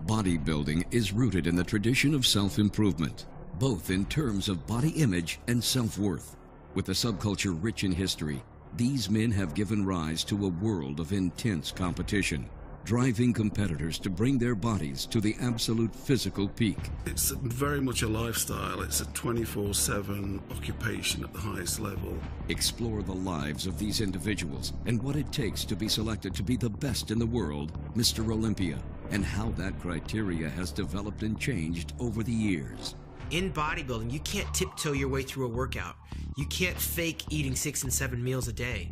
Bodybuilding is rooted in the tradition of self-improvement, both in terms of body image and self-worth. With a subculture rich in history, these men have given rise to a world of intense competition, driving competitors to bring their bodies to the absolute physical peak. It's very much a lifestyle. It's a 24/7 occupation at the highest level. Explore the lives of these individuals and what it takes to be selected to be the best in the world, Mr. Olympia, and how that criteria has developed and changed over the years. In bodybuilding, you can't tiptoe your way through a workout. You can't fake eating 6 and 7 meals a day.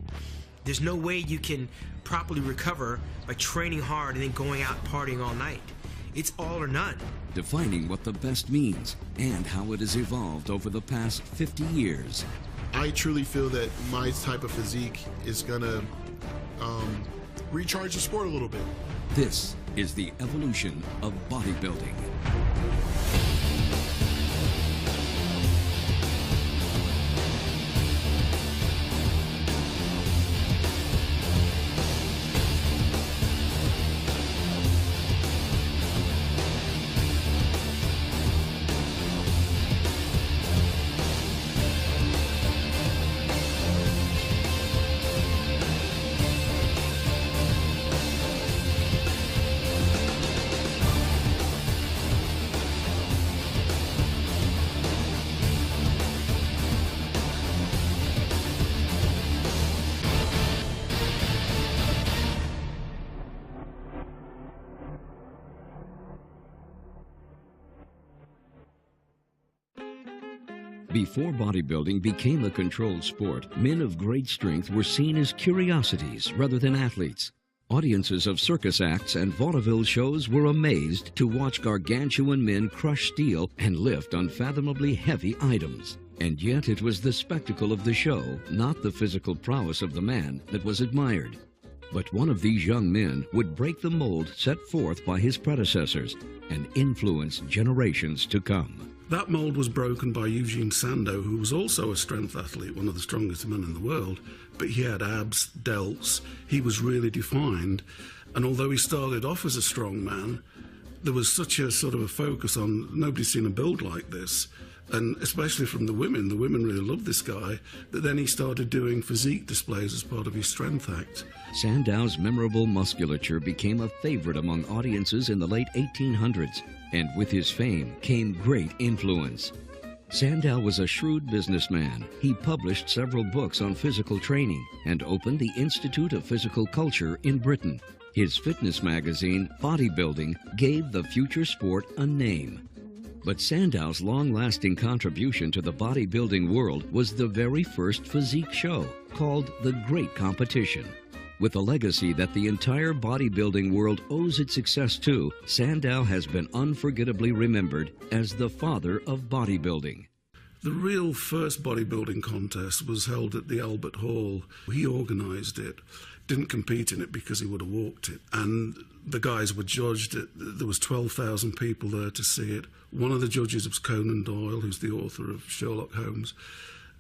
There's no way you can properly recover by training hard and then going out partying all night. It's all or none. Defining what the best means and how it has evolved over the past 50 years. I truly feel that my type of physique is gonna recharge the sport a little bit. This is the evolution of bodybuilding. Before bodybuilding became a controlled sport, men of great strength were seen as curiosities rather than athletes. Audiences of circus acts and vaudeville shows were amazed to watch gargantuan men crush steel and lift unfathomably heavy items. And yet it was the spectacle of the show, not the physical prowess of the man, that was admired. But one of these young men would break the mold set forth by his predecessors and influence generations to come. That mold was broken by Eugene Sandow, who was also a strength athlete, one of the strongest men in the world, but he had abs, delts, he was really defined, and although he started off as a strong man, there was such a sort of a focus on nobody's seen a build like this, and especially from the women really loved this guy, that then he started doing physique displays as part of his strength act. Sandow's memorable musculature became a favorite among audiences in the late 1800s, and with his fame came great influence. Sandow was a shrewd businessman. He published several books on physical training and opened the Institute of Physical Culture in Britain. His fitness magazine, Bodybuilding, gave the future sport a name. But Sandow's long-lasting contribution to the bodybuilding world was the very first physique show, called The Great Competition. With a legacy that the entire bodybuilding world owes its success to, Sandow has been unforgettably remembered as the father of bodybuilding. The real first bodybuilding contest was held at the Albert Hall. He organised it, didn't compete in it because he would have walked it. And the guys were judged. There was 12,000 people there to see it. One of the judges was Conan Doyle, who's the author of Sherlock Holmes.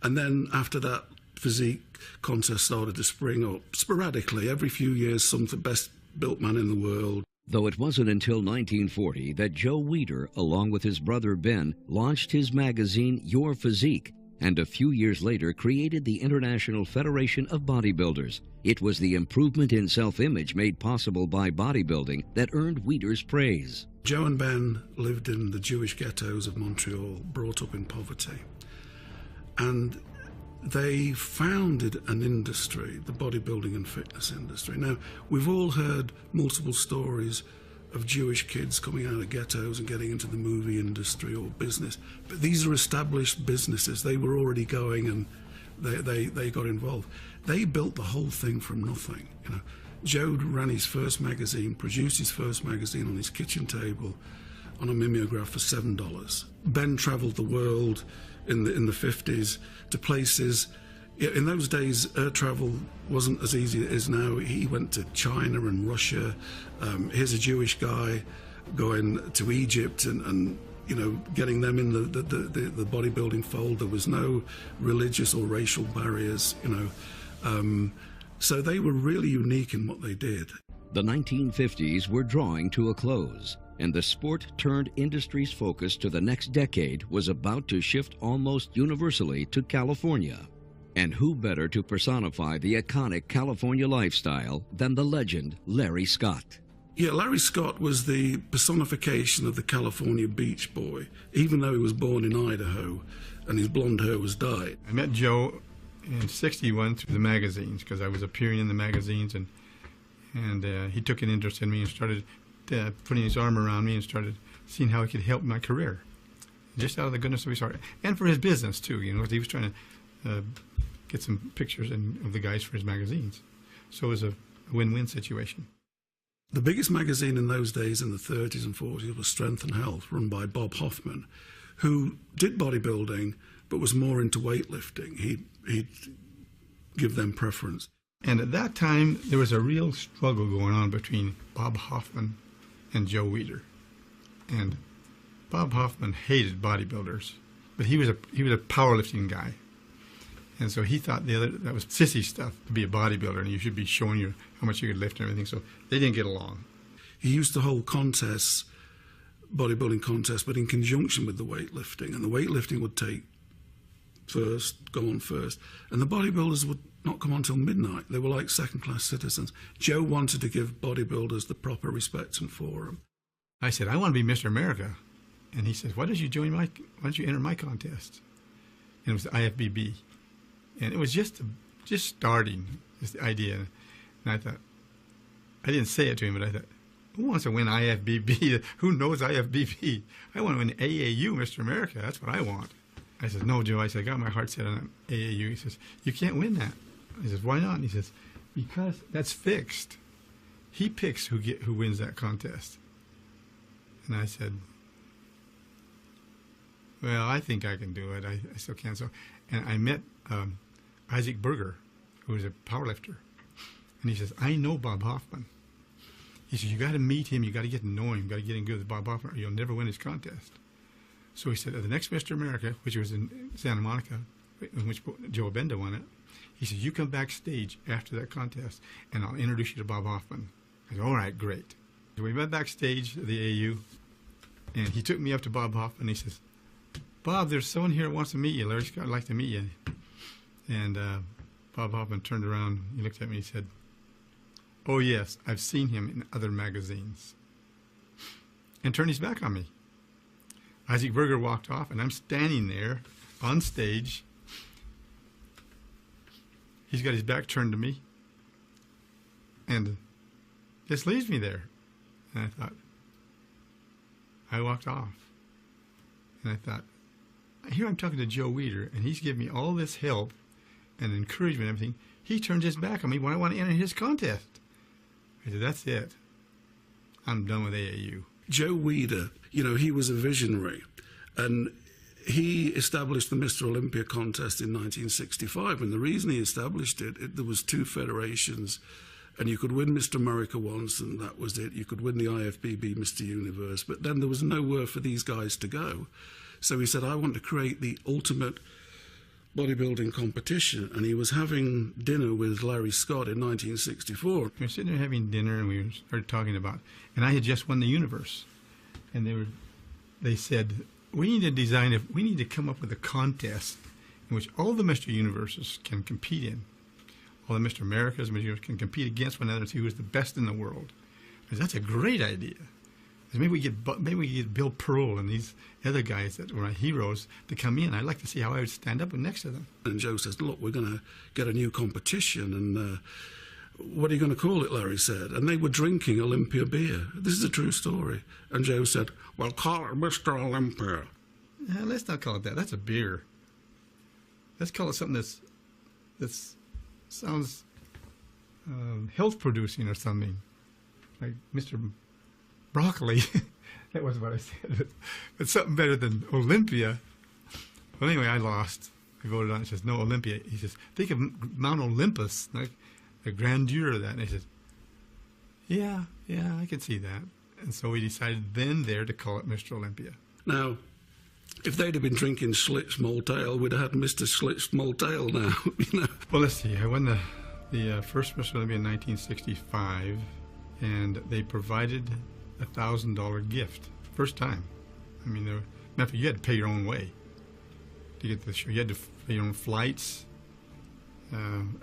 And then after that, physique contest started to spring up sporadically. Every few years, some of the best built man in the world. Though it wasn't until 1940 that Joe Weider, along with his brother Ben, launched his magazine Your Physique, and a few years later created the International Federation of Bodybuilders. It was the improvement in self-image made possible by bodybuilding that earned Weider's praise. Joe and Ben lived in the Jewish ghettos of Montreal, brought up in poverty. And they founded an industry, the bodybuilding and fitness industry. Now, we've all heard multiple stories of Jewish kids coming out of ghettos and getting into the movie industry or business, but these are established businesses. They were already going and they got involved. They built the whole thing from nothing. You know, Joe ran his first magazine, produced his first magazine on his kitchen table on a mimeograph for $7. Ben traveled the world in the 50s to places. In those days, air travel wasn't as easy as it is now. He went to China and Russia. Here's a Jewish guy going to Egypt and you know, getting them in the bodybuilding fold. There was no religious or racial barriers, you know. So they were really unique in what they did. The 1950s were drawing to a close. and the sport turned industry's focus to the next decade was about to shift almost universally to California. And who better to personify the iconic California lifestyle than the legend Larry Scott? Yeah, Larry Scott was the personification of the California beach boy, even though he was born in Idaho and his blonde hair was dyed. I met Joe in '61 through the magazines because I was appearing in the magazines, and he took an interest in me and started putting his arm around me and started seeing how he could help my career, just out of the goodness of his heart, and for his business too. You know, he was trying to get some pictures of the guys for his magazines, so it was a win-win situation. The biggest magazine in those days, in the 30s and 40s, was Strength and Health, run by Bob Hoffman, who did bodybuilding but was more into weightlifting. He'd give them preference. And at that time, there was a real struggle going on between Bob Hoffman and Joe Weider. And Bob Hoffman hated bodybuilders, but he was a powerlifting guy. And so he thought that was sissy stuff to be a bodybuilder, and you should be showing you how much you could lift and everything. So they didn't get along. He used to hold contests, bodybuilding contests, but in conjunction with the weightlifting. And the weightlifting would take first, go on first. And the bodybuilders would not come on till midnight. They were like second-class citizens. Joe wanted to give bodybuilders the proper respect and forum. I said, I want to be Mr. America. And he says, why don't you enter my contest? And it was the IFBB. And it was just starting, this idea. And I thought, I didn't say it to him, but I thought, who wants to win IFBB? Who knows IFBB? I want to win AAU, Mr. America. That's what I want. I said, no, Joe. I said, I got my heart set on AAU. He says, you can't win that. I says, why not? And he says, because that's fixed. He picks who wins that contest. And I said, well, I think I can do it. I still can. So, and I met Isaac Berger, who was a powerlifter. And he says, I know Bob Hoffman. He says, you got to meet him. You got to get to know him. You got to get in good with Bob Hoffman, or you'll never win his contest. So he said, at the next Mr. America, which was in Santa Monica, in which Joe Benda won it, he said, you come backstage after that contest, and I'll introduce you to Bob Hoffman. I said, all right, great. So we went backstage at the AAU, and he took me up to Bob Hoffman. He says, Bob, there's someone here who wants to meet you. Larry Scott would like to meet you. And Bob Hoffman turned around, he looked at me, he said, oh yes, I've seen him in other magazines. And turned his back on me. Isaac Berger walked off, and I'm standing there on stage. He's got his back turned to me and just leaves me there. And I thought, I walked off. And I thought, here I'm talking to Joe Weider, and he's giving me all this help and encouragement and everything. He turned his back on me when I want to enter his contest. I said, that's it. I'm done with AAU. Joe Weider, you know, he was a visionary, and he established the Mr. Olympia contest in 1965, and the reason he established it, there was two federations, and you could win Mr. America once, and that was it. You could win the IFBB Mr. Universe, but then there was nowhere for these guys to go. So he said, I want to create the ultimate bodybuilding competition, and he was having dinner with Larry Scott in 1964. We were sitting there having dinner, and we started talking about, and I had just won the Universe, and they said, we need to come up with a contest in which all the Mr. Universes can compete in. All the Mr. Americas can compete against one another and see who's the best in the world. I said, that's a great idea. Maybe we get Bill Pearl and these other guys that were my heroes to come in. I'd like to see how I would stand up next to them. And Joe says, look, we're going to get a new competition, and what are you going to call it, Larry said. And they were drinking Olympia beer. This is a true story. And Joe said, well, call it Mr. Olympia. Let's not call it that. That's a beer. Let's call it something that sounds health-producing or something, like Mr. Broccoli. That wasn't what I said. But something better than Olympia. Well, anyway, I lost. We voted on it. It says, no, Olympia. He says, think of Mount Olympus, like the grandeur of that. And I said, yeah, I could see that. And so we decided then there to call it Mr. Olympia. Now, if they'd have been drinking Schlitz Malt Ale, we'd have had Mr. Schlitz Malt Ale now, you know. Well, let's see. I won the first Mr. Olympia in 1965, and they provided $1,000 gift. First time. I mean, you had to pay your own way to get to the show. You had to pay your own flights,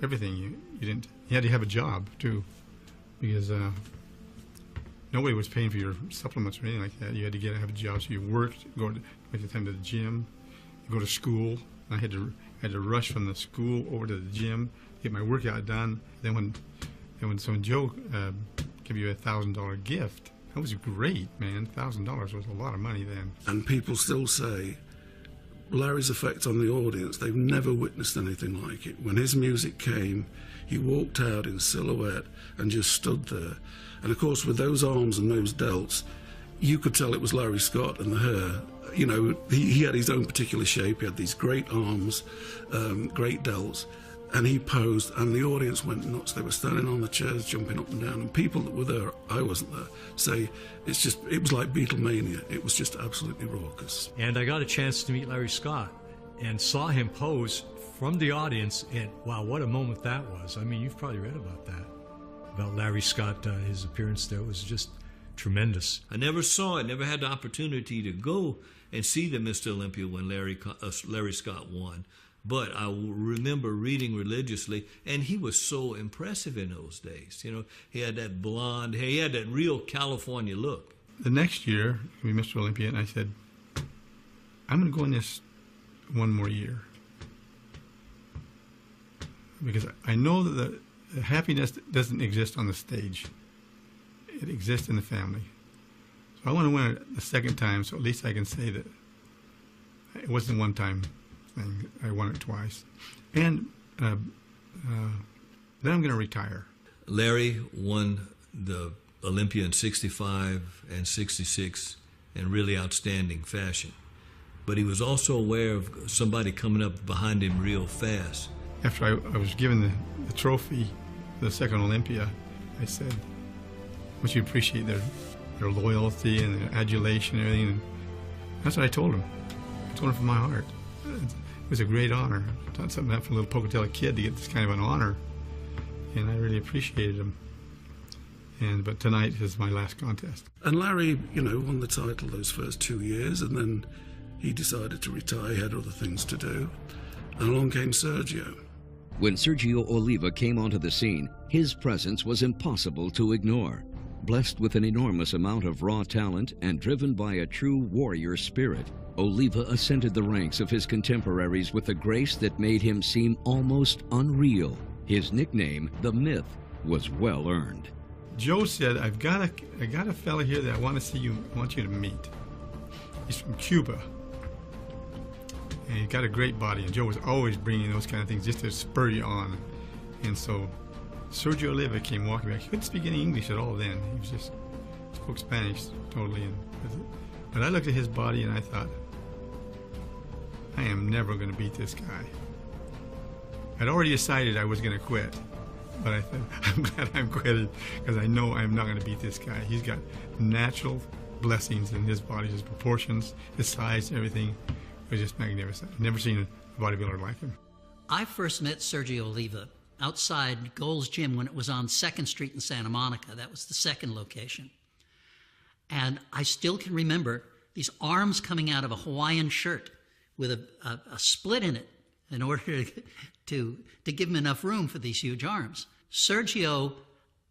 everything. You had to have a job too, because nobody was paying for your supplements or anything like that. You had to have a job, so you worked, make the time to the gym, go to school. I had to rush from the school over to the gym, get my workout done. Then when Joe gave you $1,000 gift, that was great, man. $1,000 was a lot of money then. And people still say Larry's effect on the audience, they've never witnessed anything like it. When his music came, he walked out in silhouette and just stood there. And of course, with those arms and those delts, you could tell it was Larry Scott and the hair. You know, he had his own particular shape. He had these great arms, great delts, and he posed, and the audience went nuts. They were standing on the chairs, jumping up and down, and people that were there, I wasn't there, say it was like Beatlemania. It was just absolutely raucous. And I got a chance to meet Larry Scott and saw him pose from the audience, and wow, what a moment that was. I mean, you've probably read about that, about Larry Scott, his appearance there was just tremendous. I never saw it, never had the opportunity to go and see the Mr. Olympia when Larry Scott won. But I remember reading religiously, and he was so impressive in those days. You know, he had that blonde hair, he had that real California look. The next year, we Mr. Olympia, and I said, I'm going to go in this one more year. Because I know that the happiness doesn't exist on the stage. It exists in the family. So I want to win it the second time, so at least I can say that it wasn't one time thing. I won it twice. And then I'm going to retire. Larry won the Olympia in 65 and 66 in really outstanding fashion. But he was also aware of somebody coming up behind him real fast. After I was given the trophy for the second Olympia, I said, I want you to appreciate their loyalty and their adulation and everything. And that's what I told him. I told him from my heart. It was a great honor. It's not something for a little Pocatello kid to get this kind of an honor. And I really appreciated him. But tonight is my last contest. And Larry, won the title those first 2 years, and then he decided to retire. He had other things to do. And along came Sergio. When Sergio Oliva came onto the scene, his presence was impossible to ignore. Blessed with an enormous amount of raw talent and driven by a true warrior spirit, Oliva ascended the ranks of his contemporaries with a grace that made him seem almost unreal. His nickname, The Myth, was well earned. Joe said, I got a fella here that I want you to meet. He's from Cuba. And he's got a great body. And Joe was always bringing those kind of things just to spur you on. And so Sergio Oliva came walking back. He couldn't speak any English at all then. He was just spoke Spanish totally. But I looked at his body and I thought, I am never going to beat this guy. I'd already decided I was going to quit. But I thought, I'm glad I'm quitting because I know I'm not going to beat this guy. He's got natural blessings in his body, his proportions, his size, everything. It was just magnificent. I've never seen a bodybuilder like him. I first met Sergio Oliva outside Gold's Gym when it was on 2nd Street in Santa Monica. That was the second location. And I still can remember these arms coming out of a Hawaiian shirt with a split in it in order to give him enough room for these huge arms. Sergio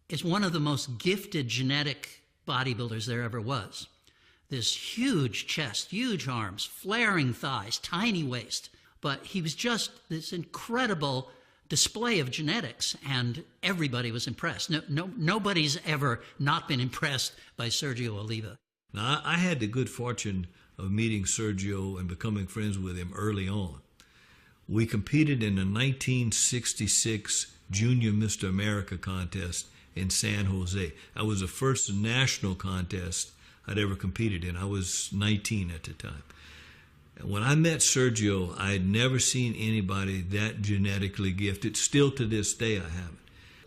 is one of the most gifted genetic bodybuilders there ever was. This huge chest, huge arms, flaring thighs, tiny waist. But he was just this incredible display of genetics, and everybody was impressed. Nobody's ever not been impressed by Sergio Oliva. Now, I had the good fortune of meeting Sergio and becoming friends with him early on. We competed in the 1966 Junior Mr. America contest in San Jose. That was the first national contest I'd ever competed in. I was 19 at the time. And when I met Sergio, I had never seen anybody that genetically gifted. Still to this day, I haven't.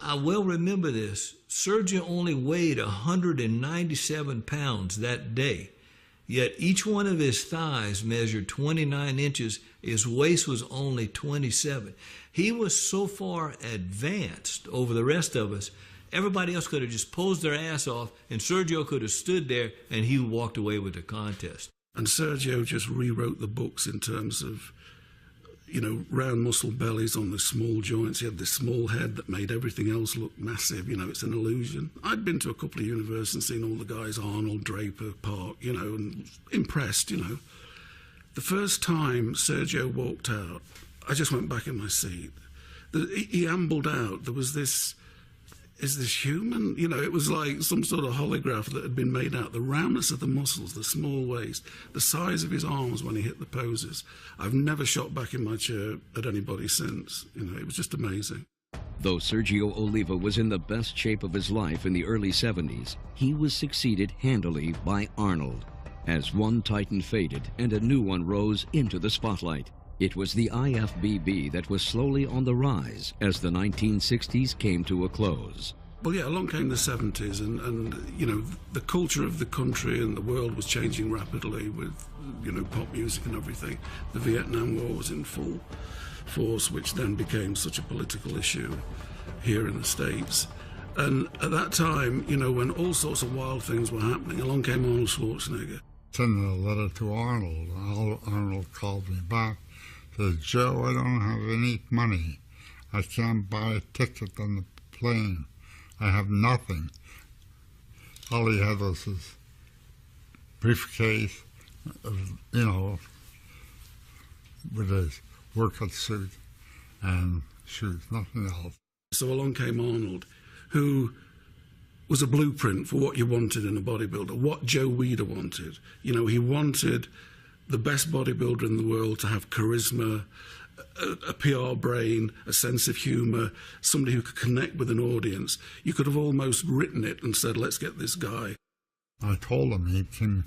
I well remember this. Sergio only weighed 197 pounds that day. Yet each one of his thighs measured 29 inches. His waist was only 27. He was so far advanced over the rest of us Everybody else could have just posed their ass off, and Sergio could have stood there, and he walked away with the contest. And Sergio just rewrote the books in terms of, you know, round muscle bellies on the small joints. He had this small head that made everything else look massive. You know, it's an illusion. I'd been to a couple of universities and seen all the guys, Arnold, Draper, Park, you know, and impressed, you know. The first time Sergio walked out, I just went back in my seat. He ambled out. There was this, is this human? You know, it was like some sort of holograph that had been made out. The roundness of the muscles, the small waist, the size of his arms when he hit the poses. I've never shot back in my chair at anybody since. You know, it was just amazing. Though Sergio Oliva was in the best shape of his life in the early 70s, he was succeeded handily by Arnold. As one titan faded and a new one rose into the spotlight, it was the IFBB that was slowly on the rise as the 1960s came to a close. Well, yeah, along came the 70s, and you know, the culture of the country and the world was changing rapidly with, you know, pop music and everything. The Vietnam War was in full force, which then became such a political issue here in the States. And at that time, you know, when all sorts of wild things were happening, along came Arnold Schwarzenegger. Sending a letter to Arnold. Arnold called me back. Said, Joe, I don't have any money. I can't buy a ticket on the plane. I have nothing. All he had was his briefcase, you know, with his workout suit and shoes, nothing else. So along came Arnold, who was a blueprint for what you wanted in a bodybuilder, what Joe Weider wanted. You know, he wanted the best bodybuilder in the world to have charisma, a PR brain, a sense of humour, somebody who could connect with an audience. You could have almost written it and said, let's get this guy. I told him,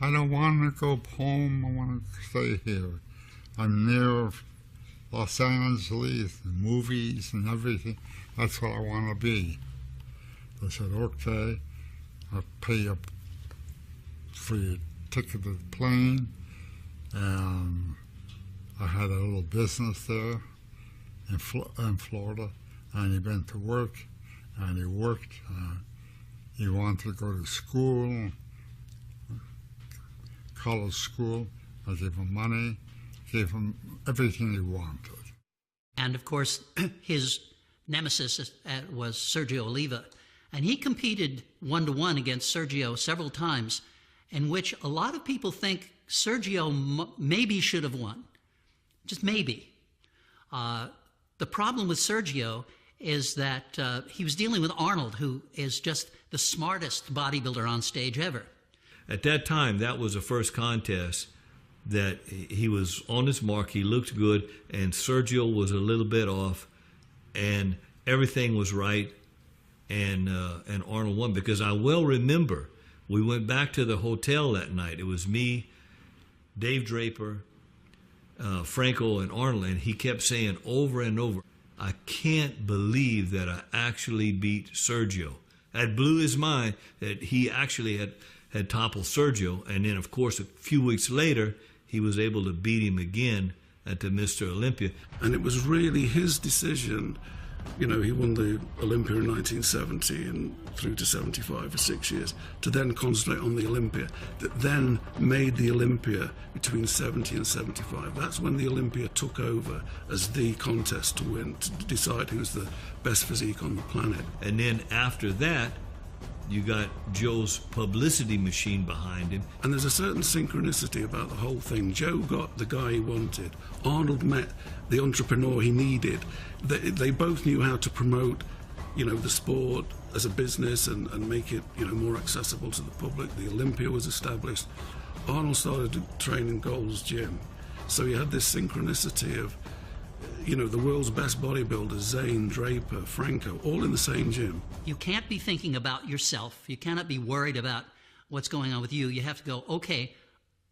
I don't want to go home, I want to stay here. I'm near Los Angeles, the movies and everything. That's what I want to be. I said, okay, I'll pay you for your ticket to the plane. And I had a little business there in Florida, and he went to work, and he worked. He wanted to go to school, college school. I gave him money, gave him everything he wanted. And of course, his nemesis was Sergio Oliva. And he competed 1-to-1 against Sergio several times, in which a lot of people think Sergio maybe should have won. Just maybe. The problem with Sergio is that he was dealing with Arnold, who is just the smartest bodybuilder on stage ever. At that time, that was the first contest that he was on his mark, he looked good, and Sergio was a little bit off, and everything was right, and Arnold won. Because I well remember, we went back to the hotel that night. It was me, Dave Draper, Franco, and Arnold, and he kept saying over and over, I can't believe that I actually beat Sergio. That blew his mind that he actually had toppled Sergio, and then, of course, a few weeks later, he was able to beat him again at the Mr. Olympia. And it was really his decision. You know, he won the Olympia in 1970 and through to 75 for 6 years, to then concentrate on the Olympia, that then made the Olympia between 70 and 75. That's when the Olympia took over as the contest to win, to decide who's the best physique on the planet. And then after that, you got Joe's publicity machine behind him. And there's a certain synchronicity about the whole thing. Joe got the guy he wanted. Arnold met the entrepreneur he needed. They both knew how to promote, you know, the sport as a business and make it, you know, more accessible to the public. The Olympia was established. Arnold started to train in Gold's Gym. So you had this synchronicity of, you know, the world's best bodybuilders, Zane, Draper, Franco, all in the same gym. You can't be thinking about yourself. You cannot be worried about what's going on with you. You have to go, okay,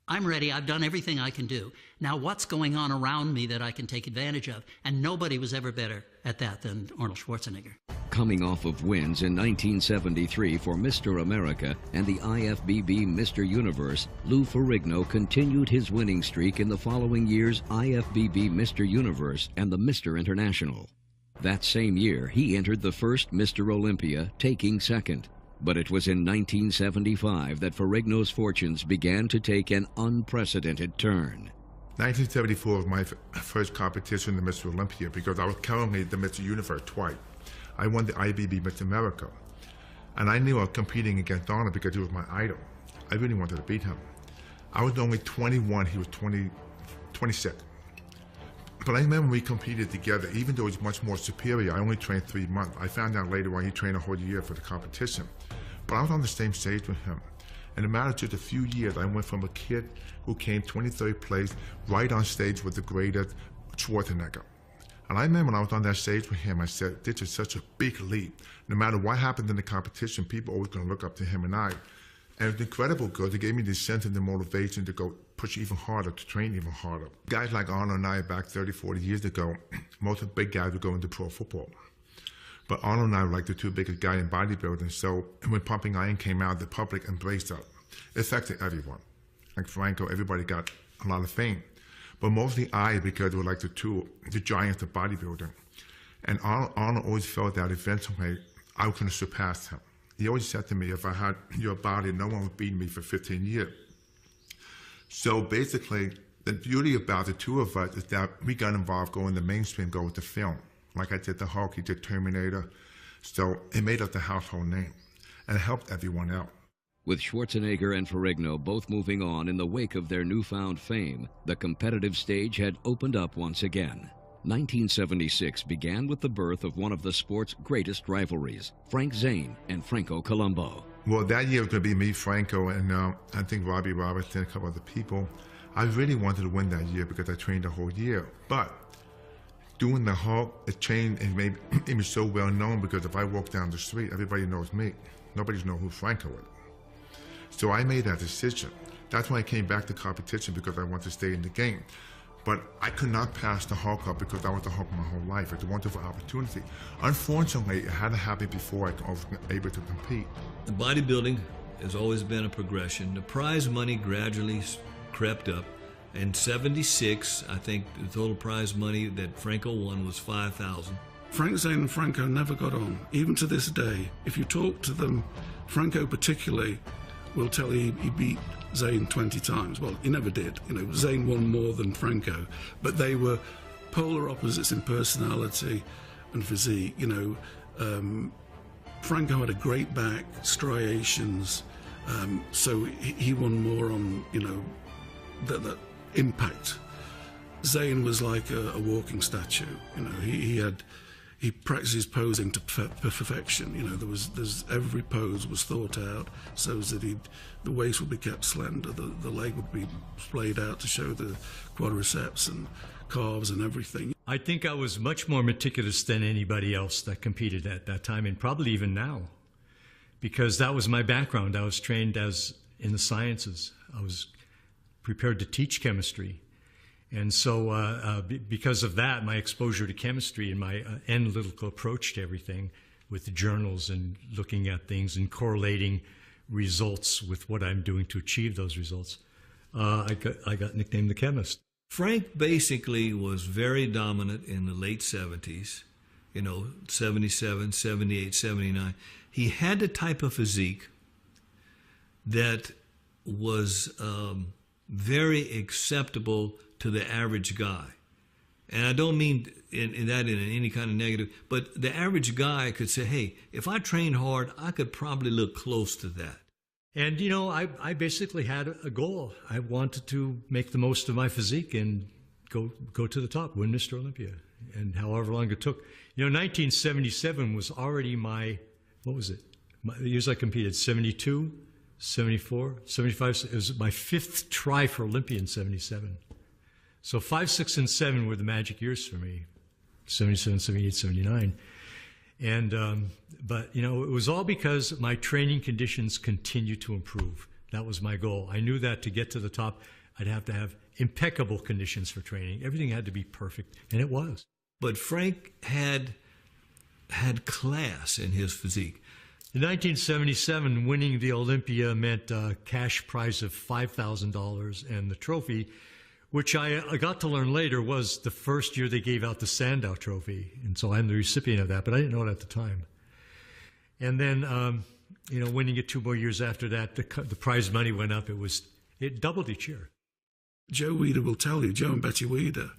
I'm ready. I've done everything I can do. Now what's going on around me that I can take advantage of? And nobody was ever better at that than Arnold Schwarzenegger. Coming off of wins in 1973 for Mr. America and the IFBB Mr. Universe, Lou Ferrigno continued his winning streak in the following year's IFBB Mr. Universe and the Mr. International. That same year, he entered the first Mr. Olympia, taking second. But it was in 1975 that Ferrigno's fortunes began to take an unprecedented turn. 1974 was my first competition in Mr. Olympia because I was currently the Mr. Universe twice. I won the IBB Mr. America. And I knew I was competing against Arnold because he was my idol. I really wanted to beat him. I was only 21, he was 26. But I remember we competed together, even though he's much more superior. I only trained 3 months. I found out later on he trained a whole year for the competition. But I was on the same stage with him. In a matter of just a few years, I went from a kid who came 23rd place right on stage with the greatest Schwarzenegger. And I remember when I was on that stage with him, I said, this is such a big leap. No matter what happened in the competition, people are always going to look up to him and I. And it was incredible because it gave me the sense and the motivation to go push even harder, to train even harder. Guys like Arnold and I back 30, 40 years ago, most of the big guys would go into pro football. But Arnold and I were like the two biggest guys in bodybuilding, so when Pumping Iron came out, the public embraced us. It affected everyone. Like Franco, everybody got a lot of fame. But mostly I, because we were like the giants of bodybuilding. And Arnold always felt that eventually I was going to surpass him. He always said to me, if I had your body, no one would beat me for 15 years. So basically, the beauty about the two of us is that we got involved going the mainstream, go with the film. Like I did the Hulk, he did Terminator. So it made us the household name. And it helped everyone out. With Schwarzenegger and Ferrigno both moving on in the wake of their newfound fame, the competitive stage had opened up once again. 1976 began with the birth of one of the sport's greatest rivalries, Frank Zane and Franco Columbu. Well, that year was going to be me, Franco, and I think Robbie Roberts and a couple other people. I really wanted to win that year because I trained the whole year. But doing the Hulk, it changed and made me so well known because if I walk down the street, everybody knows me. Nobody knows who Franco is. So I made that decision. That's why I came back to competition, because I wanted to stay in the game. But I could not pass the Hulk up because I was the Hulk my whole life. It's a wonderful opportunity. Unfortunately, it had to happen before I was able to compete. The bodybuilding has always been a progression. The prize money gradually crept up. In '76, I think the total prize money that Franco won was $5,000. Frank Zane and Franco never got on. Even to this day, if you talk to them, Franco particularly will tell you he beat Zane 20 times. Well, he never did. You know, Zane won more than Franco, but they were polar opposites in personality and physique. You know, Franco had a great back, striations, so he won more on, you know, that impact. Zane was like a walking statue. You know, he practices posing to perfection. You know, there's every pose was thought out so that the waist would be kept slender, the leg would be splayed out to show the quadriceps and calves and everything. I think I was much more meticulous than anybody else that competed at that time, and probably even now, because that was my background. I was trained in the sciences. I was prepared to teach chemistry. And so because of that, my exposure to chemistry and my analytical approach to everything with the journals and looking at things and correlating results with what I'm doing to achieve those results, I got nicknamed the chemist. Frank basically was very dominant in the late 70s, you know, 77, 78, 79. He had the type of physique that was very acceptable to the average guy. And I don't mean in any kind of negative, but the average guy could say, hey, if I trained hard, I could probably look close to that. And, you know, I basically had a goal. I wanted to make the most of my physique and go to the top, win Mr. Olympia, and however long it took. You know, 1977 was already my, what was it? The years I competed, 72, 74, 75. It was my 5th try for Olympia in 77. So 5, 6, and 7 were the magic years for me, 77, 78, 79. And, but, you know, it was all because my training conditions continued to improve. That was my goal. I knew that to get to the top, I'd have to have impeccable conditions for training. Everything had to be perfect, and it was. But Frank had class in his physique. In 1977, winning the Olympia meant a cash prize of $5,000, and the trophy which I got to learn later was the first year they gave out the Sandow Trophy. And so I'm the recipient of that, but I didn't know it at the time. And then, you know, winning it 2 more years after that, the prize money went up. It doubled each year. Joe Weider will tell you, Joe and Betty Weider,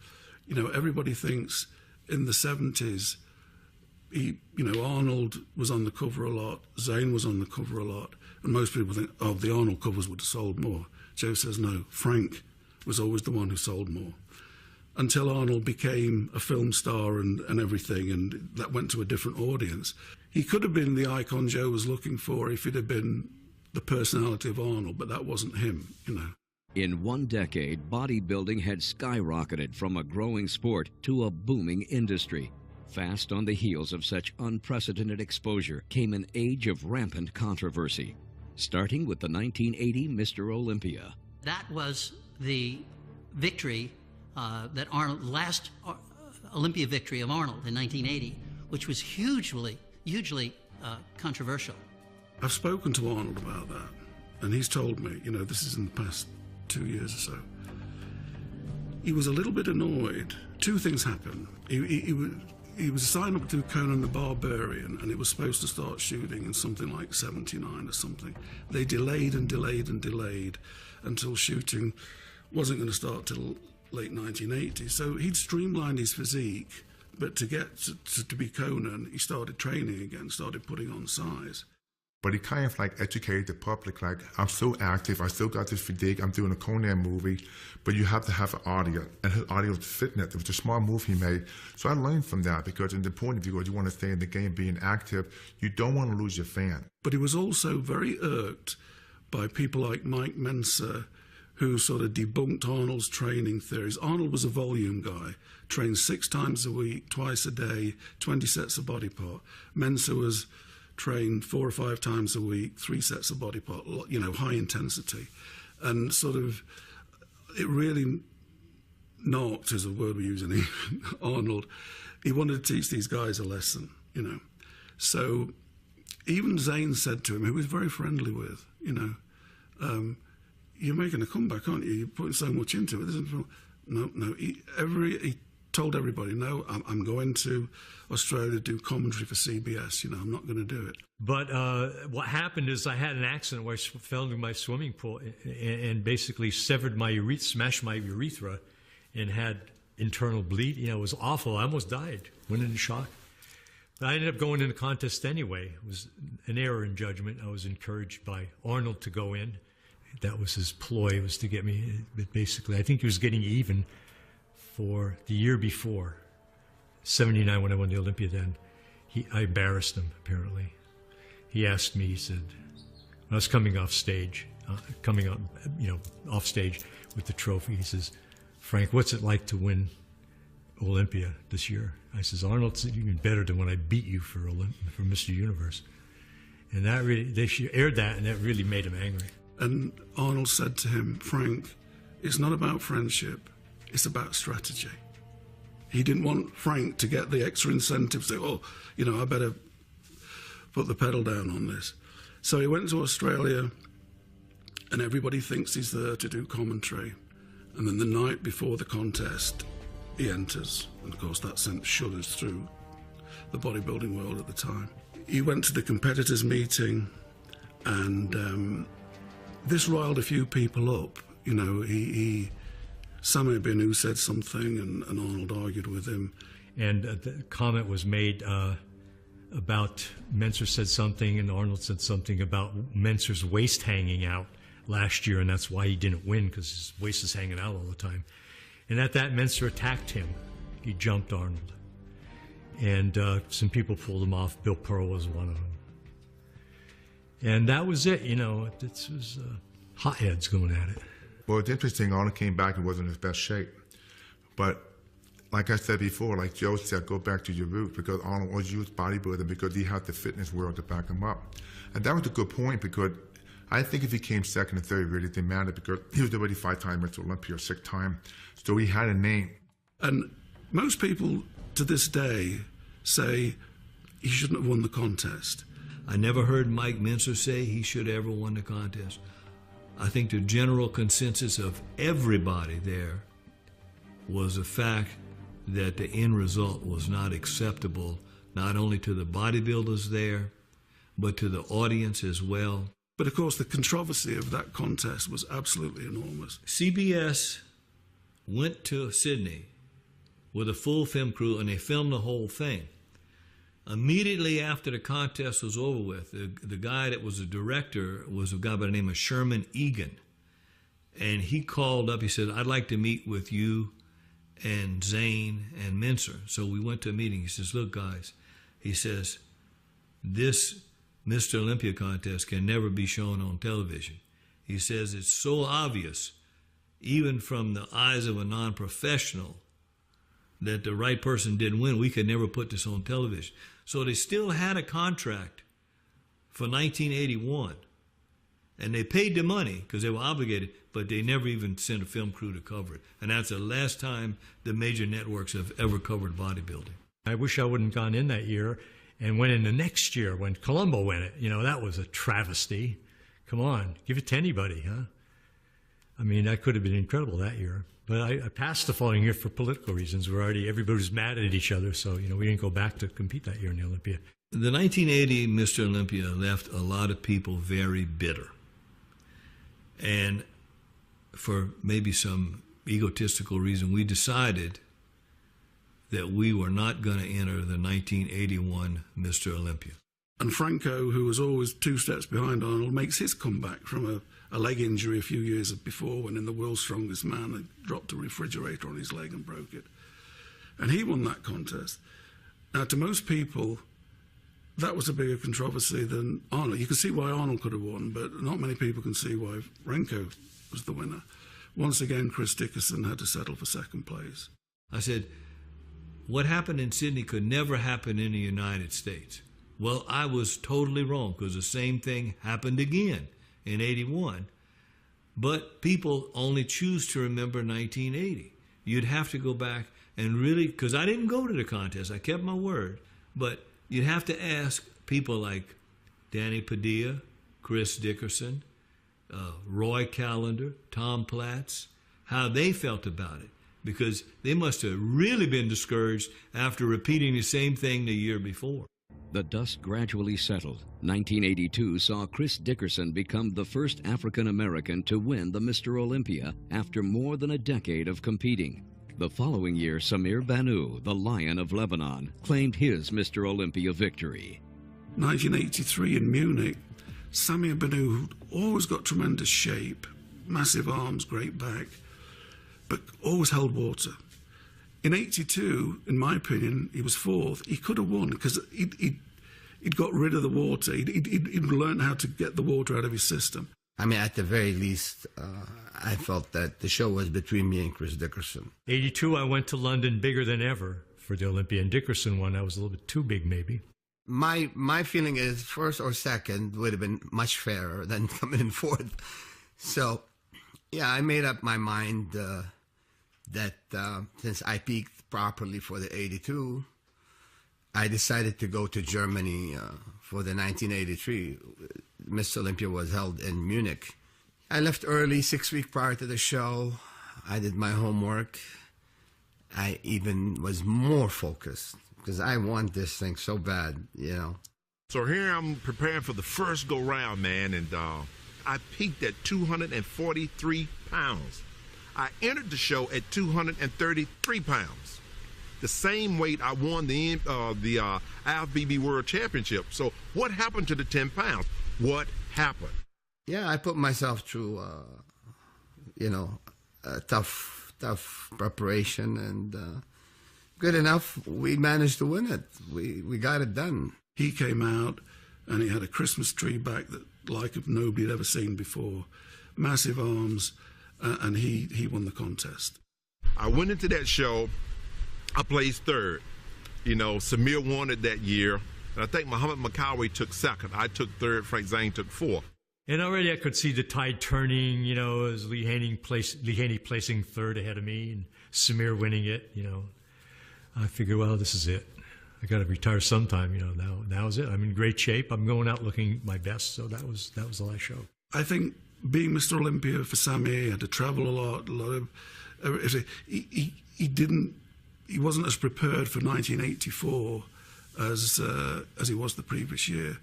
you know, everybody thinks in the 70s, Arnold was on the cover a lot, Zane was on the cover a lot, and most people think, oh, the Arnold covers would have sold more. Joe says, no, Frank was always the one who sold more. Until Arnold became a film star and everything, and that went to a different audience. He could have been the icon Joe was looking for if he'd have been the personality of Arnold, but that wasn't him, you know. In 1 decade, bodybuilding had skyrocketed from a growing sport to a booming industry. Fast on the heels of such unprecedented exposure came an age of rampant controversy, starting with the 1980 Mr. Olympia. That was the victory that Arnold, last Olympia victory of Arnold in 1980, which was hugely controversial. I've spoken to Arnold about that, and he's told me, you know, this is in the past 2 years or so. He was a little bit annoyed. 2 things happened. He was signed up to Conan the Barbarian, and it was supposed to start shooting in something like 79 or something. They delayed and delayed and delayed until shooting wasn't going to start till late 1980. So he'd streamlined his physique, but to get to be Conan, he started training again, started putting on size. But he kind of like educated the public, like, I'm so active, I still got this physique, I'm doing a Conan movie, but you have to have an audience, and his audience was fitness. It was a small move he made. So I learned from that, because in the point of view, you want to stay in the game, being active, you don't want to lose your fan. But he was also very irked by people like Mike Mensa, who sort of debunked Arnold's training theories. Arnold was a volume guy, trained 6 times a week, twice a day, 20 sets of body part. Mensa was trained 4 or 5 times a week, 3 sets of body part, you know, high intensity. And sort of, it really knocked, is a word we're using, Arnold. He wanted to teach these guys a lesson, you know. So even Zane said to him, who he was very friendly with, you know, you're making a comeback, aren't you? You're putting so much into it. No. He told everybody, no, I'm going to Australia to do commentary for CBS. You know, I'm not going to do it. But what happened is I had an accident where I fell into my swimming pool and basically smashed my urethra and had internal bleed. You know, it was awful. I almost died. Went into shock. But I ended up going in the contest anyway. It was an error in judgment. I was encouraged by Arnold to go in. That was his ploy, was to get me. But basically, I think he was getting even for the year before, 79, when I won the Olympia. Then I embarrassed him, apparently. He asked me, he said, when I was coming off stage, off stage with the trophy, he says, Frank, what's it like to win Olympia this year? I says, Arnold, it's even better than when I beat you for Mr. Universe. And that really, they aired that, and that really made him angry. And Arnold said to him, Frank, it's not about friendship, it's about strategy. He didn't want Frank to get the extra incentive, say, oh, you know, I better put the pedal down on this. So he went to Australia, and everybody thinks he's there to do commentary. And then the night before the contest, he enters. And of course, that sent shudders through the bodybuilding world at the time. He went to the competitors' meeting, and this riled a few people up. You know, Sami Binu said something, and Arnold argued with him. And the comment was made about Menser said something, and Arnold said something about Menser's waist hanging out last year, and that's why he didn't win, because his waist is hanging out all the time. And at that, Menser attacked him. He jumped Arnold. And some people pulled him off. Bill Pearl was one of them. And that was it, you know. It was hotheads going at it. Well, it's interesting, Arnold came back and wasn't in his best shape. But like I said before, like Joe said, go back to your roots, because Arnold always used bodybuilding because he had the fitness world to back him up. And that was a good point, because I think if he came second and third, it really didn't matter, because he was already 5-time Mr. Olympia, 6th time. So he had a name. And most people to this day say he shouldn't have won the contest. I never heard Mike Menser say he should have ever won the contest. I think the general consensus of everybody there was the fact that the end result was not acceptable, not only to the bodybuilders there, but to the audience as well. But of course, the controversy of that contest was absolutely enormous. CBS went to Sydney with a full film crew, and they filmed the whole thing. Immediately after the contest was over with, the guy that was the director was a guy by the name of Sherman Egan. And he called up, he said, "I'd like to meet with you and Zane and Mincer." So we went to a meeting. He says, "Look, guys," he says, "this Mr. Olympia contest can never be shown on television." He says, "It's so obvious, even from the eyes of a non-professional, that the right person didn't win. We could never put this on television." So they still had a contract for 1981. And they paid the money because they were obligated, but they never even sent a film crew to cover it. And that's the last time the major networks have ever covered bodybuilding. I wish I wouldn't gone in that year and went in the next year when Colombo went it. You know, that was a travesty. Come on, give it to anybody, huh? I mean, that could have been incredible that year. But I passed the following year for political reasons. Everybody was mad at each other, so, you know, we didn't go back to compete that year in the Olympia. The 1980 Mr. Olympia left a lot of people very bitter. And for maybe some egotistical reason, we decided that we were not going to enter the 1981 Mr. Olympia. And Franco, who was always 2 steps behind Arnold, makes his comeback from a leg injury a few years before, when in the World's Strongest Man, they dropped a refrigerator on his leg and broke it. And he won that contest. Now, to most people, that was a bigger controversy than Arnold. You can see why Arnold could have won, but not many people can see why Franco was the winner. Once again, Chris Dickerson had to settle for second place. I said, what happened in Sydney could never happen in the United States. Well, I was totally wrong, because the same thing happened again in 81. But people only choose to remember 1980. You'd have to go back and really, because I didn't go to the contest, I kept my word, but you'd have to ask people like Danny Padilla, Chris Dickerson, Roy Callender, Tom Platz, how they felt about it, because they must have really been discouraged after repeating the same thing the year before. The dust gradually settled. 1982 saw Chris Dickerson become the first African American to win the Mr. Olympia after more than a decade of competing. The following year, Samir Banu, the Lion of Lebanon, claimed his Mr. Olympia victory. 1983 in Munich, Samir Banu, who'd always got tremendous shape, massive arms, great back, but always held water. In 82, in my opinion, he was fourth. He could have won because he'd got rid of the water. He'd learned how to get the water out of his system. I mean, at the very least, I felt that the show was between me and Chris Dickerson. 82, I went to London bigger than ever for the Olympia, and Dickerson won. I was a little bit too big, maybe. My feeling is first or second would have been much fairer than coming in fourth. So, yeah, I made up my mind that since I peaked properly for the 82, I decided to go to Germany for the 1983. Miss Olympia was held in Munich. I left early, 6 weeks prior to the show. I did my homework. I even was more focused because I want this thing so bad, you know. So here I'm preparing for the first go-round, man, and I peaked at 243 pounds. I entered the show at 233 pounds, the same weight I won the IFBB World Championship. So what happened to the 10 pounds? What happened? Yeah, I put myself through, a tough preparation, and good enough, we managed to win it. We got it done. He came out, and he had a Christmas tree back that like nobody had ever seen before, massive arms, and he won the contest. I went into that show, I placed third. You know, Samir won it that year, and I think Muhammad Makawi took second. I took third, Frank Zane took fourth. And already I could see the tide turning, you know, as Lee Haney placing third ahead of me and Samir winning it, you know. I figured, well, this is it. I got to retire sometime, you know. Now is it. I'm in great shape. I'm going out looking my best, so that was the last show. I think being Mr. Olympia for Samir, he had to travel a lot of he he wasn't as prepared for 1984 as he was the previous year.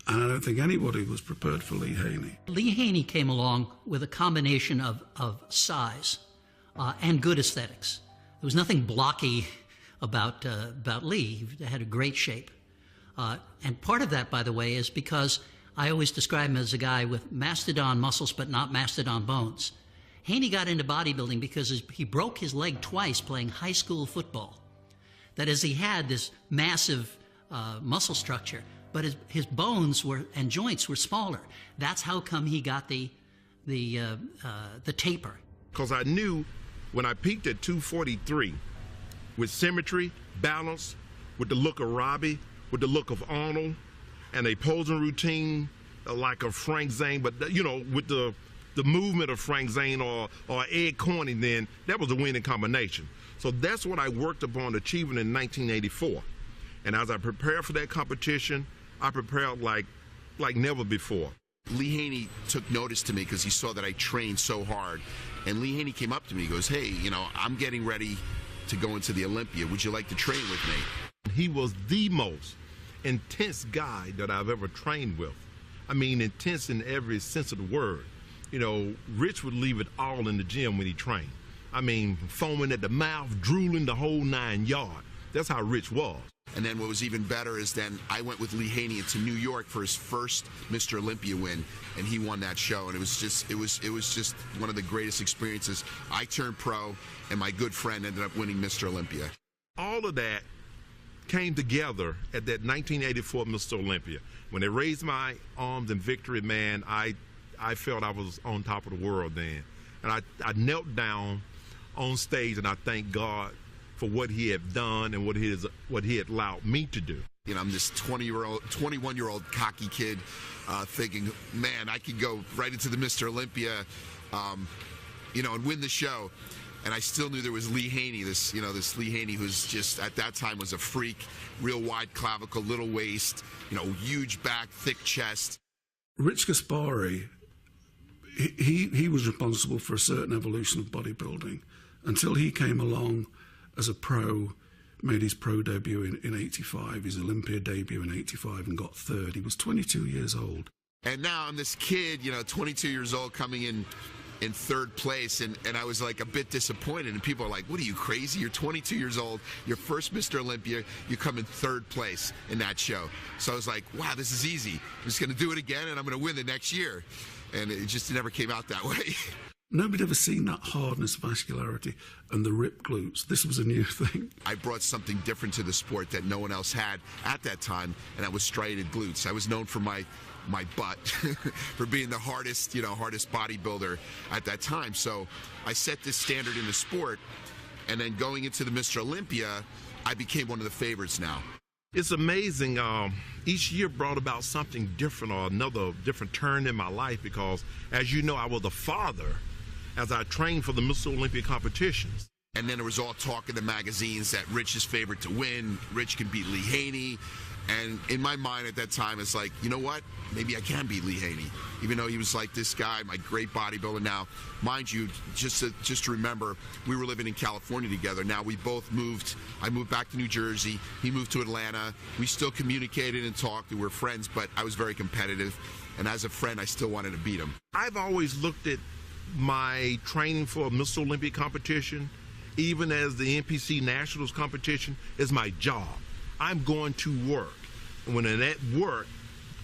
And I don't think anybody was prepared for Lee Haney. Lee Haney came along with a combination of size and good aesthetics. There was nothing blocky about Lee. He had a great shape. And part of that, by the way, is because I always describe him as a guy with mastodon muscles but not mastodon bones. Haney got into bodybuilding because he broke his leg twice playing high school football. That is, he had this massive muscle structure, but his bones and joints were smaller. That's how come he got the taper. Because I knew when I peaked at 243, with symmetry, balance, with the look of Robbie, with the look of Arnold, and a posing routine like a Frank Zane, but with the movement of Frank Zane or Ed Corning, then that was a winning combination. So that's what I worked upon achieving in 1984. And as I prepared for that competition, I prepared like never before. Lee Haney took notice to me because he saw that I trained so hard. And Lee Haney came up to me, he goes, hey, I'm getting ready to go into the Olympia. Would you like to train with me? He was the most intense guy that I've ever trained with. I mean, intense in every sense of the word. Rich would leave it all in the gym when he trained. I mean, foaming at the mouth, drooling the whole 9 yards. That's how Rich was. And then what was even better is then I went with Lee Haney into New York for his first Mr. Olympia win, and he won that show. And it was just one of the greatest experiences. I turned pro, and my good friend ended up winning Mr. Olympia. All of that came together at that 1984 Mr. Olympia. When they raised my arms in victory, man, I felt I was on top of the world then. And I knelt down on stage, and I thank God for what he had done and what he had allowed me to do. I'm this 21-year-old cocky kid thinking, man, I could go right into the Mr. Olympia, and win the show. And I still knew there was Lee Haney, this Lee Haney who's just at that time was a freak, real wide clavicle, little waist, huge back, thick chest. Rich Gaspari, he was responsible for a certain evolution of bodybuilding until he came along as a pro, made his pro debut in 85, his Olympia debut in 85, and got third. He was 22 years old. And now I'm this kid, 22 years old, coming in third place, and I was like a bit disappointed, and people are like, what are you, crazy? You're 22 years old, your first Mr. Olympia, you come in third place in that show. So I was like, wow, this is easy. I'm just gonna do it again, and I'm gonna win the next year. And it just never came out that way. Nobody had ever seen that hardness, vascularity, and the ripped glutes. This was a new thing. I brought something different to the sport that no one else had at that time, and that was striated glutes. I was known for my butt, for being the hardest bodybuilder at that time. So I set this standard in the sport, and then going into the Mr. Olympia, I became one of the favorites now. It's amazing. Each year brought about something different or another different turn in my life because, as you know, I was a father as I trained for the Mr. Olympia competitions. And then there was all talk in the magazines that Rich is favored to win, Rich can beat Lee Haney. And in my mind at that time, it's like, you know what? Maybe I can beat Lee Haney, even though he was like this guy, my great bodybuilder. Now, mind you, just to remember, we were living in California together. Now we both moved. I moved back to New Jersey. He moved to Atlanta. We still communicated and talked. We were friends, but I was very competitive. And as a friend, I still wanted to beat him. I've always looked at my training for a Mr. Olympia competition, even as the NPC Nationals competition, as my job. I'm going to work. And when I'm at work,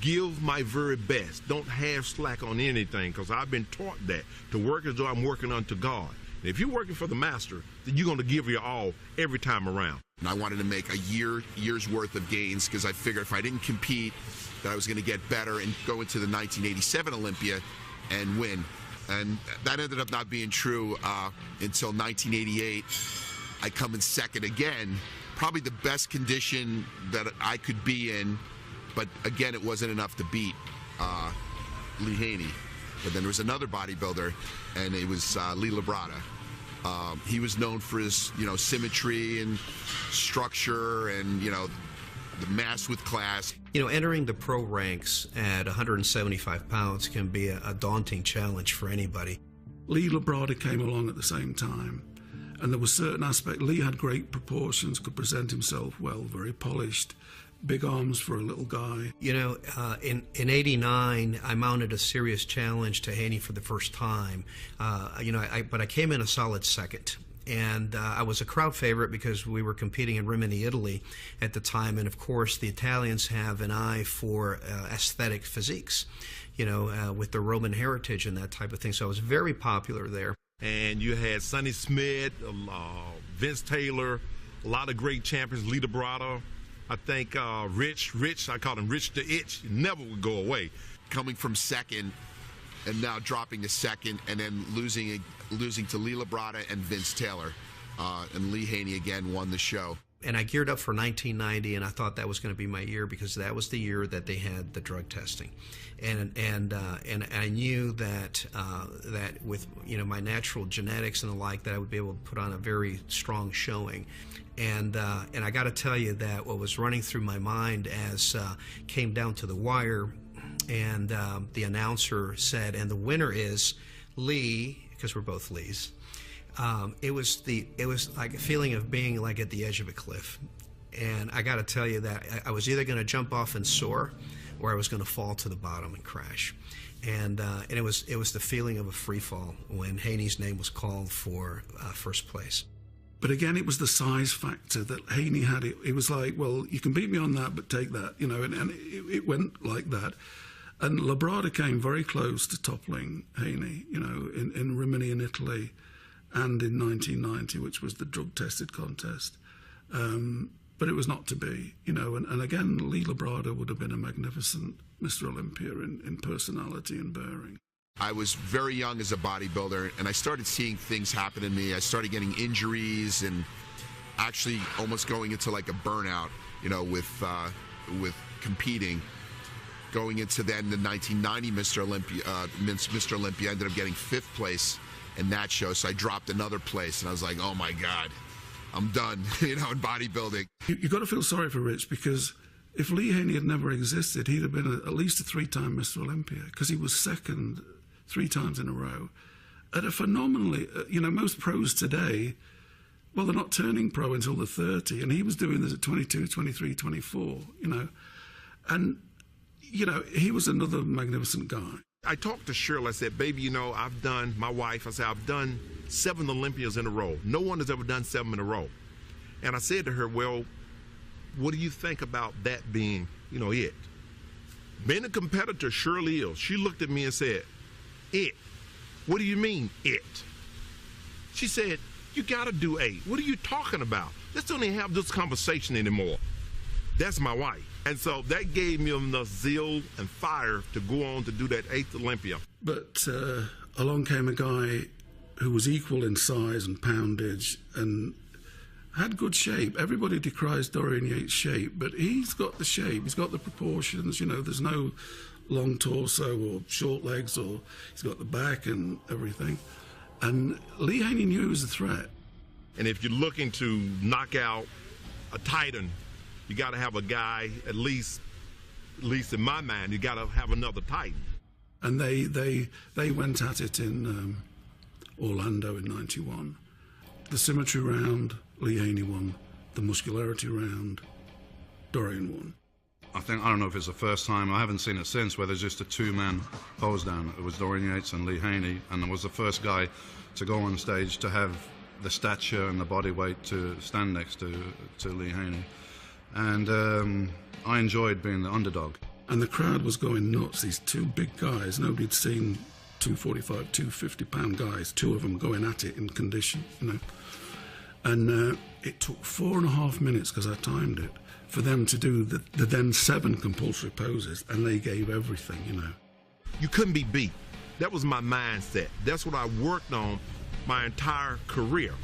give my very best. Don't have slack on anything, because I've been taught that, to work as though I'm working unto God. And if you're working for the master, then you're going to give your all every time around. And I wanted to make a year's worth of gains, because I figured if I didn't compete, that I was going to get better and go into the 1987 Olympia and win. And that ended up not being true until 1988. I come in second again. Probably the best condition that I could be in, but again, it wasn't enough to beat Lee Haney. But then there was another bodybuilder, and it was Lee Labrada. He was known for his, symmetry and structure, and the mass with class. Entering the pro ranks at 175 pounds can be a daunting challenge for anybody. Lee Labrada came along at the same time, And there were certain aspects. Lee had great proportions, could present himself well, very polished, big arms for a little guy. You know, in '89, I mounted a serious challenge to Haney for the first time. You know, but I came in a solid second. And I was a crowd favorite because we were competing in Rimini, Italy at the time. And of course, the Italians have an eye for aesthetic physiques, you know, with the Roman heritage and that type of thing. So I was very popular there. And you had Sonny Smith, Vince Taylor, a lot of great champions, Lee Librado. I think Rich, I called him Rich the Itch, he never would go away. Coming from second and now dropping to second and then losing to Lee Librado and Vince Taylor. And Lee Haney again won the show. And I geared up for 1990, and I thought that was going to be my year because that was the year that they had the drug testing, and I knew that that with, you know, my natural genetics and the like, that I would be able to put on a very strong showing. And I got to tell you that what was running through my mind as came down to the wire, and the announcer said, and the winner is Lee, because we're both Lees. It was like a feeling of being like at the edge of a cliff, and I got to tell you that I was either going to jump off and soar, or I was going to fall to the bottom and crash, and it was the feeling of a free fall when Haney's name was called for first place. But again, it was the size factor that Haney had. It was like, well, you can beat me on that, but take that, you know, and it went like that. And Librado came very close to toppling Haney, you know, in Rimini in Italy, and in 1990, which was the drug-tested contest. But it was not to be, you know, and again, Lee Librado would have been a magnificent Mr. Olympia in personality and bearing. I was very young as a bodybuilder, and I started seeing things happen to me. I started getting injuries and actually almost going into like a burnout, you know, with competing. Going into then the 1990 Mr. Olympia, I ended up getting 5th place in that show, so I dropped another place, and I was like, oh my God, I'm done, you know, in bodybuilding. You've got to feel sorry for Rich, because if Lee Haney had never existed, he'd have been at least a 3-time Mr. Olympia, because he was second 3 times in a row at a phenomenally, you know, most pros today, well, they're not turning pro until they're 30, and he was doing this at 22, 23, 24, you know, and, you know, he was another magnificent guy. I talked to Shirley. I said, baby, you know, my wife, I said, I've done 7 Olympias in a row. No one has ever done 7 in a row. And I said to her, well, what do you think about that being, you know, it? Being a competitor surely is. She looked at me and said, it? What do you mean, it? She said, you got to do 8. What are you talking about? Let's don't even have this conversation anymore. That's my wife. And so that gave me enough zeal and fire to go on to do that 8th Olympia. But along came a guy who was equal in size and poundage and had good shape. Everybody decries Dorian Yates' shape, but he's got the shape, he's got the proportions, you know, there's no long torso or short legs, or he's got the back and everything. And Lee Haney knew he was a threat. And if you're looking to knock out a Titan, you got to have a guy, at least in my mind, you got to have another Titan. And they went at it in Orlando in '91. The symmetry round, Lee Haney won. The muscularity round, Dorian won. I don't know if it's the first time, I haven't seen it since, where there's just a 2-man pose down. It was Dorian Yates and Lee Haney, and I was the first guy to go on stage to have the stature and the body weight to stand next to Lee Haney. And I enjoyed being the underdog. And the crowd was going nuts. These 2 big guys, nobody'd seen 245, 250-pound guys, 2 of them going at it in condition, you know. And it took 4.5 minutes, because I timed it, for them to do the then 7 compulsory poses, and they gave everything, you know. You couldn't be beat. That was my mindset. That's what I worked on my entire career.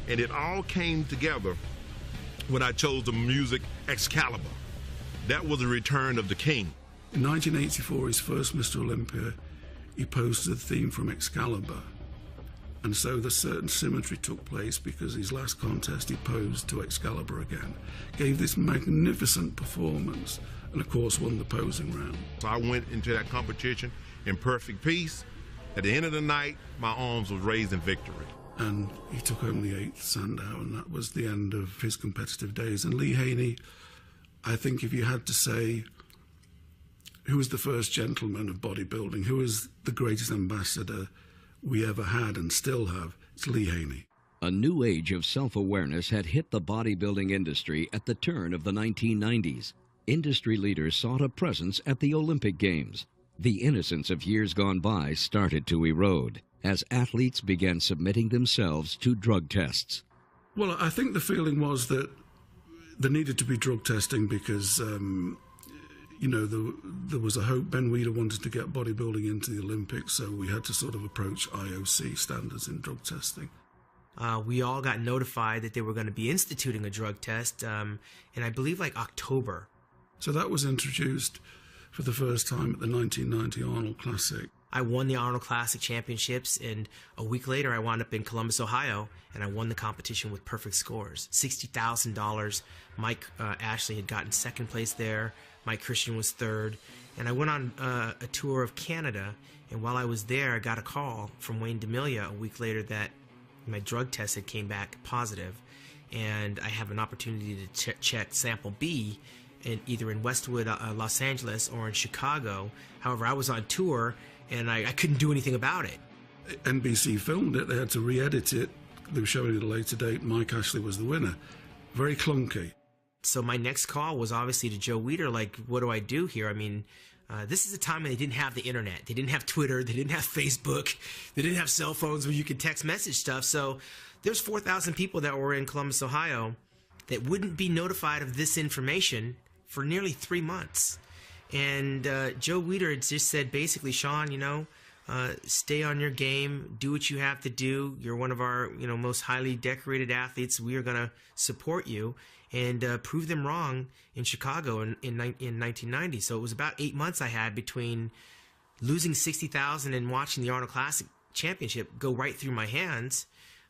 And it all came together when I chose the music Excalibur. That was the return of the king. In 1984, his first Mr. Olympia, he posed the theme from Excalibur. And so the certain symmetry took place, because his last contest he posed to Excalibur again. Gave this magnificent performance, and of course won the posing round. So I went into that competition in perfect peace. At the end of the night, my arms was raised in victory. and he took home the 8th Sandow, and that was the end of his competitive days. And Lee Haney, I think if you had to say who was the first gentleman of bodybuilding, who is the greatest ambassador we ever had and still have, it's Lee Haney. A new age of self-awareness had hit the bodybuilding industry at the turn of the 1990s. Industry leaders sought a presence at the Olympic Games. The innocence of years gone by started to erode as athletes began submitting themselves to drug tests. Well, I think the feeling was that there needed to be drug testing because, there was a hope. Ben Weider wanted to get bodybuilding into the Olympics, so we had to sort of approach IOC standards in drug testing. We all got notified that they were going to be instituting a drug test in, I believe, like October. So that was introduced for the first time at the 1990 Arnold Classic. I won the Arnold Classic Championships, and a week later I wound up in Columbus, Ohio, and I won the competition with perfect scores. $60,000. Mike Ashley had gotten second place there. Mike Christian was third. And I went on a tour of Canada, and while I was there, I got a call from Wayne DeMiglia a week later that my drug test had came back positive, and I have an opportunity to check sample B either in Westwood, Los Angeles, or in Chicago. However, I was on tour, and I couldn't do anything about it. NBC filmed it. They had to re-edit it. They were showing it at a later date. Mike Ashley was the winner. Very clunky. So my next call was obviously to Joe Weider, like, what do I do here? I mean, this is a time when they didn't have the internet. They didn't have Twitter. They didn't have Facebook. They didn't have cell phones where you could text message stuff. So there's 4,000 people that were in Columbus, Ohio that wouldn't be notified of this information for nearly 3 months. And Joe Weider had just said, basically, Sean, stay on your game, do what you have to do. You're one of our, most highly decorated athletes. We are going to support you and prove them wrong in Chicago in 1990. So it was about 8 months I had between losing $60,000 and watching the Arnold Classic Championship go right through my hands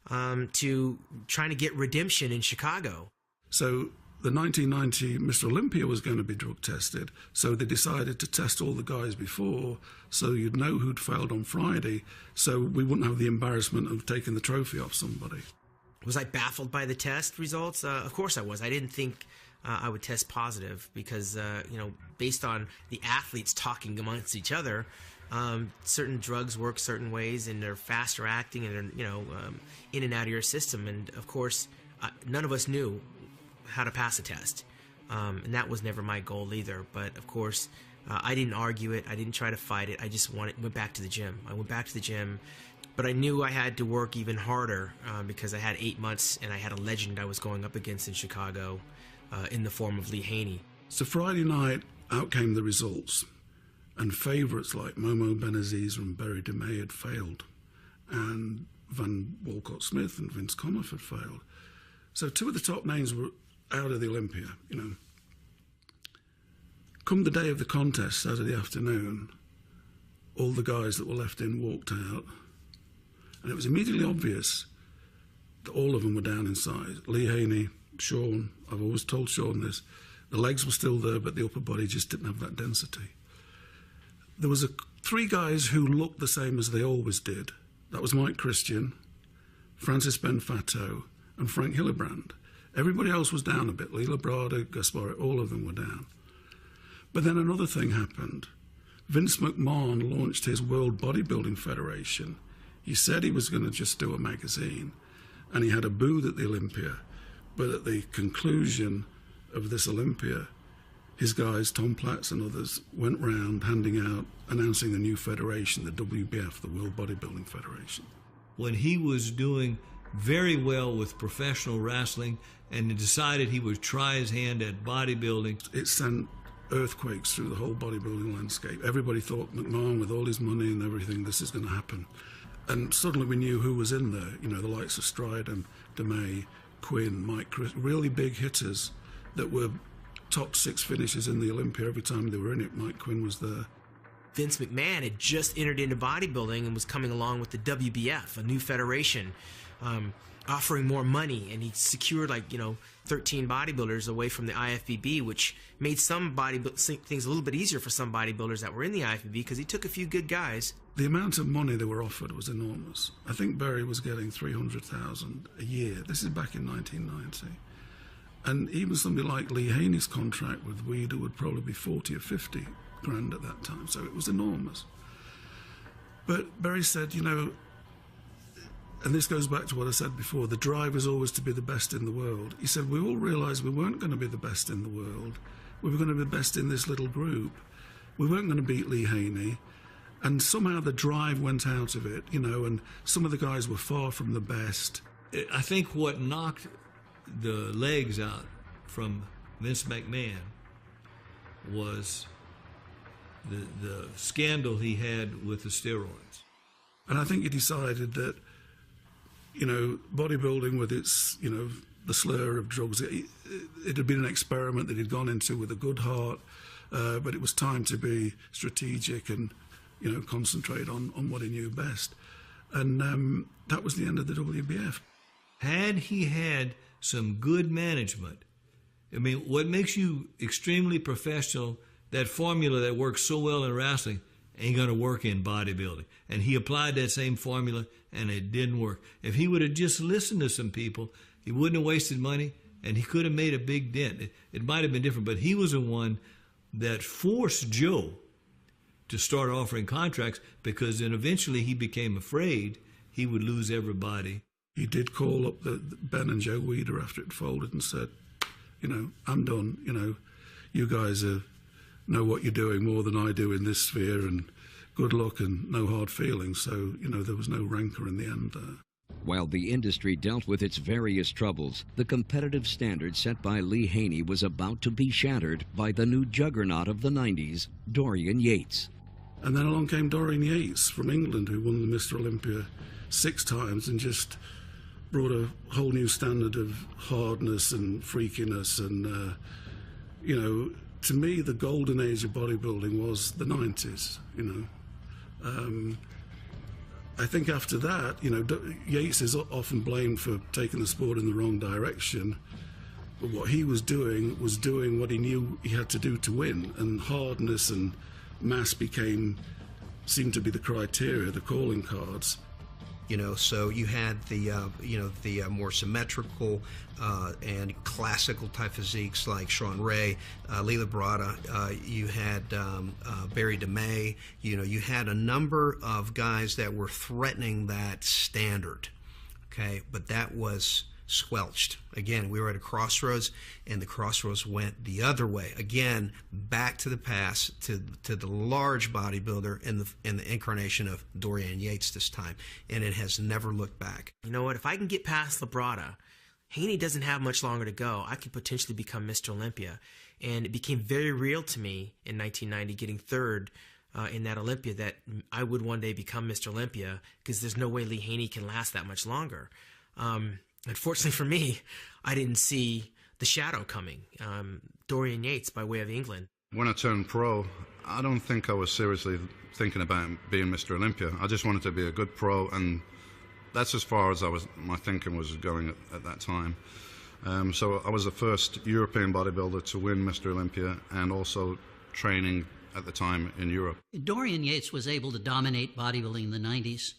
to trying to get redemption in Chicago. So the 1990 Mr. Olympia was going to be drug tested, so they decided to test all the guys before, so you'd know who'd failed on Friday, so we wouldn't have the embarrassment of taking the trophy off somebody. Was I baffled by the test results? Of course I was. I didn't think I would test positive because, based on the athletes talking amongst each other, certain drugs work certain ways and they're faster acting and they're, in and out of your system. And, of course, none of us knew how to pass a test. And that was never my goal either. But, of course, I didn't argue it. I didn't try to fight it. I just went back to the gym. I went back to the gym. But I knew I had to work even harder because I had 8 months and I had a legend I was going up against in Chicago in the form of Lee Haney. So Friday night, out came the results. And favourites like Momo Benaziz and Barry DeMay had failed. And Van Walcott-Smith and Vince Conniff had failed. So two of the top names were out of the Olympia, Come the day of the contest, Saturday afternoon, all the guys that were left in walked out. And it was immediately obvious that all of them were down in size. Lee Haney, Sean, I've always told Sean this, the legs were still there, but the upper body just didn't have that density. There was three guys who looked the same as they always did. That was Mike Christian, Francis Benfato, and Frank Hillebrand. Everybody else was down a bit. Lee Labrada, Gaspari, all of them were down. But then another thing happened. Vince McMahon launched his World Bodybuilding Federation. He said he was going to just do a magazine, and he had a booth at the Olympia. But at the conclusion of this Olympia, his guys, Tom Platz and others, went round handing out, announcing the new federation, the WBF, the World Bodybuilding Federation. When he was doing very well with professional wrestling and decided he would try his hand at bodybuilding, it sent earthquakes through the whole bodybuilding landscape. Everybody thought McMahon, with all his money and everything, this is going to happen. And suddenly we knew who was in there, the likes of Stridham, DeMay, Quinn, Mike Chris, really big hitters that were top 6 finishes in the Olympia every time they were in it. Mike Quinn was there. Vince McMahon had just entered into bodybuilding and was coming along with the WBF, a new federation. offering more money, and he secured 13 bodybuilders away from the IFBB, which made some things a little bit easier for some bodybuilders that were in the IFBB because he took a few good guys. The amount of money they were offered was enormous. I think Berry was getting $300,000 a year. This is back in 1990. And even somebody like Lee Haney's contract with Weider would probably be 40 or 50 grand at that time, so it was enormous. But Berry said, and this goes back to what I said before, the drive was always to be the best in the world. He said, we all realised we weren't going to be the best in the world. We were going to be the best in this little group. We weren't going to beat Lee Haney. And somehow the drive went out of it, and some of the guys were far from the best. I think what knocked the legs out from Vince McMahon was the scandal he had with the steroids. And I think he decided that, bodybuilding with its, the slur of drugs, it had been an experiment that he'd gone into with a good heart, but it was time to be strategic and, concentrate on what he knew best. And that was the end of the WBF. Had he had some good management, I mean, what makes you extremely professional, that formula that works so well in wrestling ain't going to work in bodybuilding. And he applied that same formula, and it didn't work. If he would have just listened to some people, he wouldn't have wasted money, and he could have made a big dent. It might have been different, but he was the one that forced Joe to start offering contracts, because then eventually he became afraid he would lose everybody. He did call up the Ben and Joe Weider after it folded and said, I'm done. You guys know what you're doing more than I do in this sphere, and good luck and no hard feelings. So, there was no rancor in the end there. While the industry dealt with its various troubles, the competitive standard set by Lee Haney was about to be shattered by the new juggernaut of the 90s, Dorian Yates. And then along came Dorian Yates from England, who won the Mr. Olympia 6 times and just brought a whole new standard of hardness and freakiness. And, to me, the golden age of bodybuilding was the 90s, I think after that, Yates is often blamed for taking the sport in the wrong direction. But what he was doing what he knew he had to do to win. And hardness and mass seemed to be the criteria, the calling cards. So you had the more symmetrical and classical type physiques like Sean Ray, Lee Labrada. You had Barry DeMay. You had a number of guys that were threatening that standard. Okay, but that was squelched. Again, we were at a crossroads, and the crossroads went the other way. Again, back to the past, to the large bodybuilder in the incarnation of Dorian Yates this time, and it has never looked back. You know what? If I can get past Labrada, Haney doesn't have much longer to go. I could potentially become Mr. Olympia, and it became very real to me in 1990, getting third in that Olympia, that I would one day become Mr. Olympia, because there's no way Lee Haney can last that much longer. Unfortunately for me, I didn't see the shadow coming. Dorian Yates by way of England. When I turned pro, I don't think I was seriously thinking about being Mr. Olympia. I just wanted to be a good pro, and that's as far as my thinking was going at that time. So I was the first European bodybuilder to win Mr. Olympia, and also training at the time in Europe. Dorian Yates was able to dominate bodybuilding in the 90s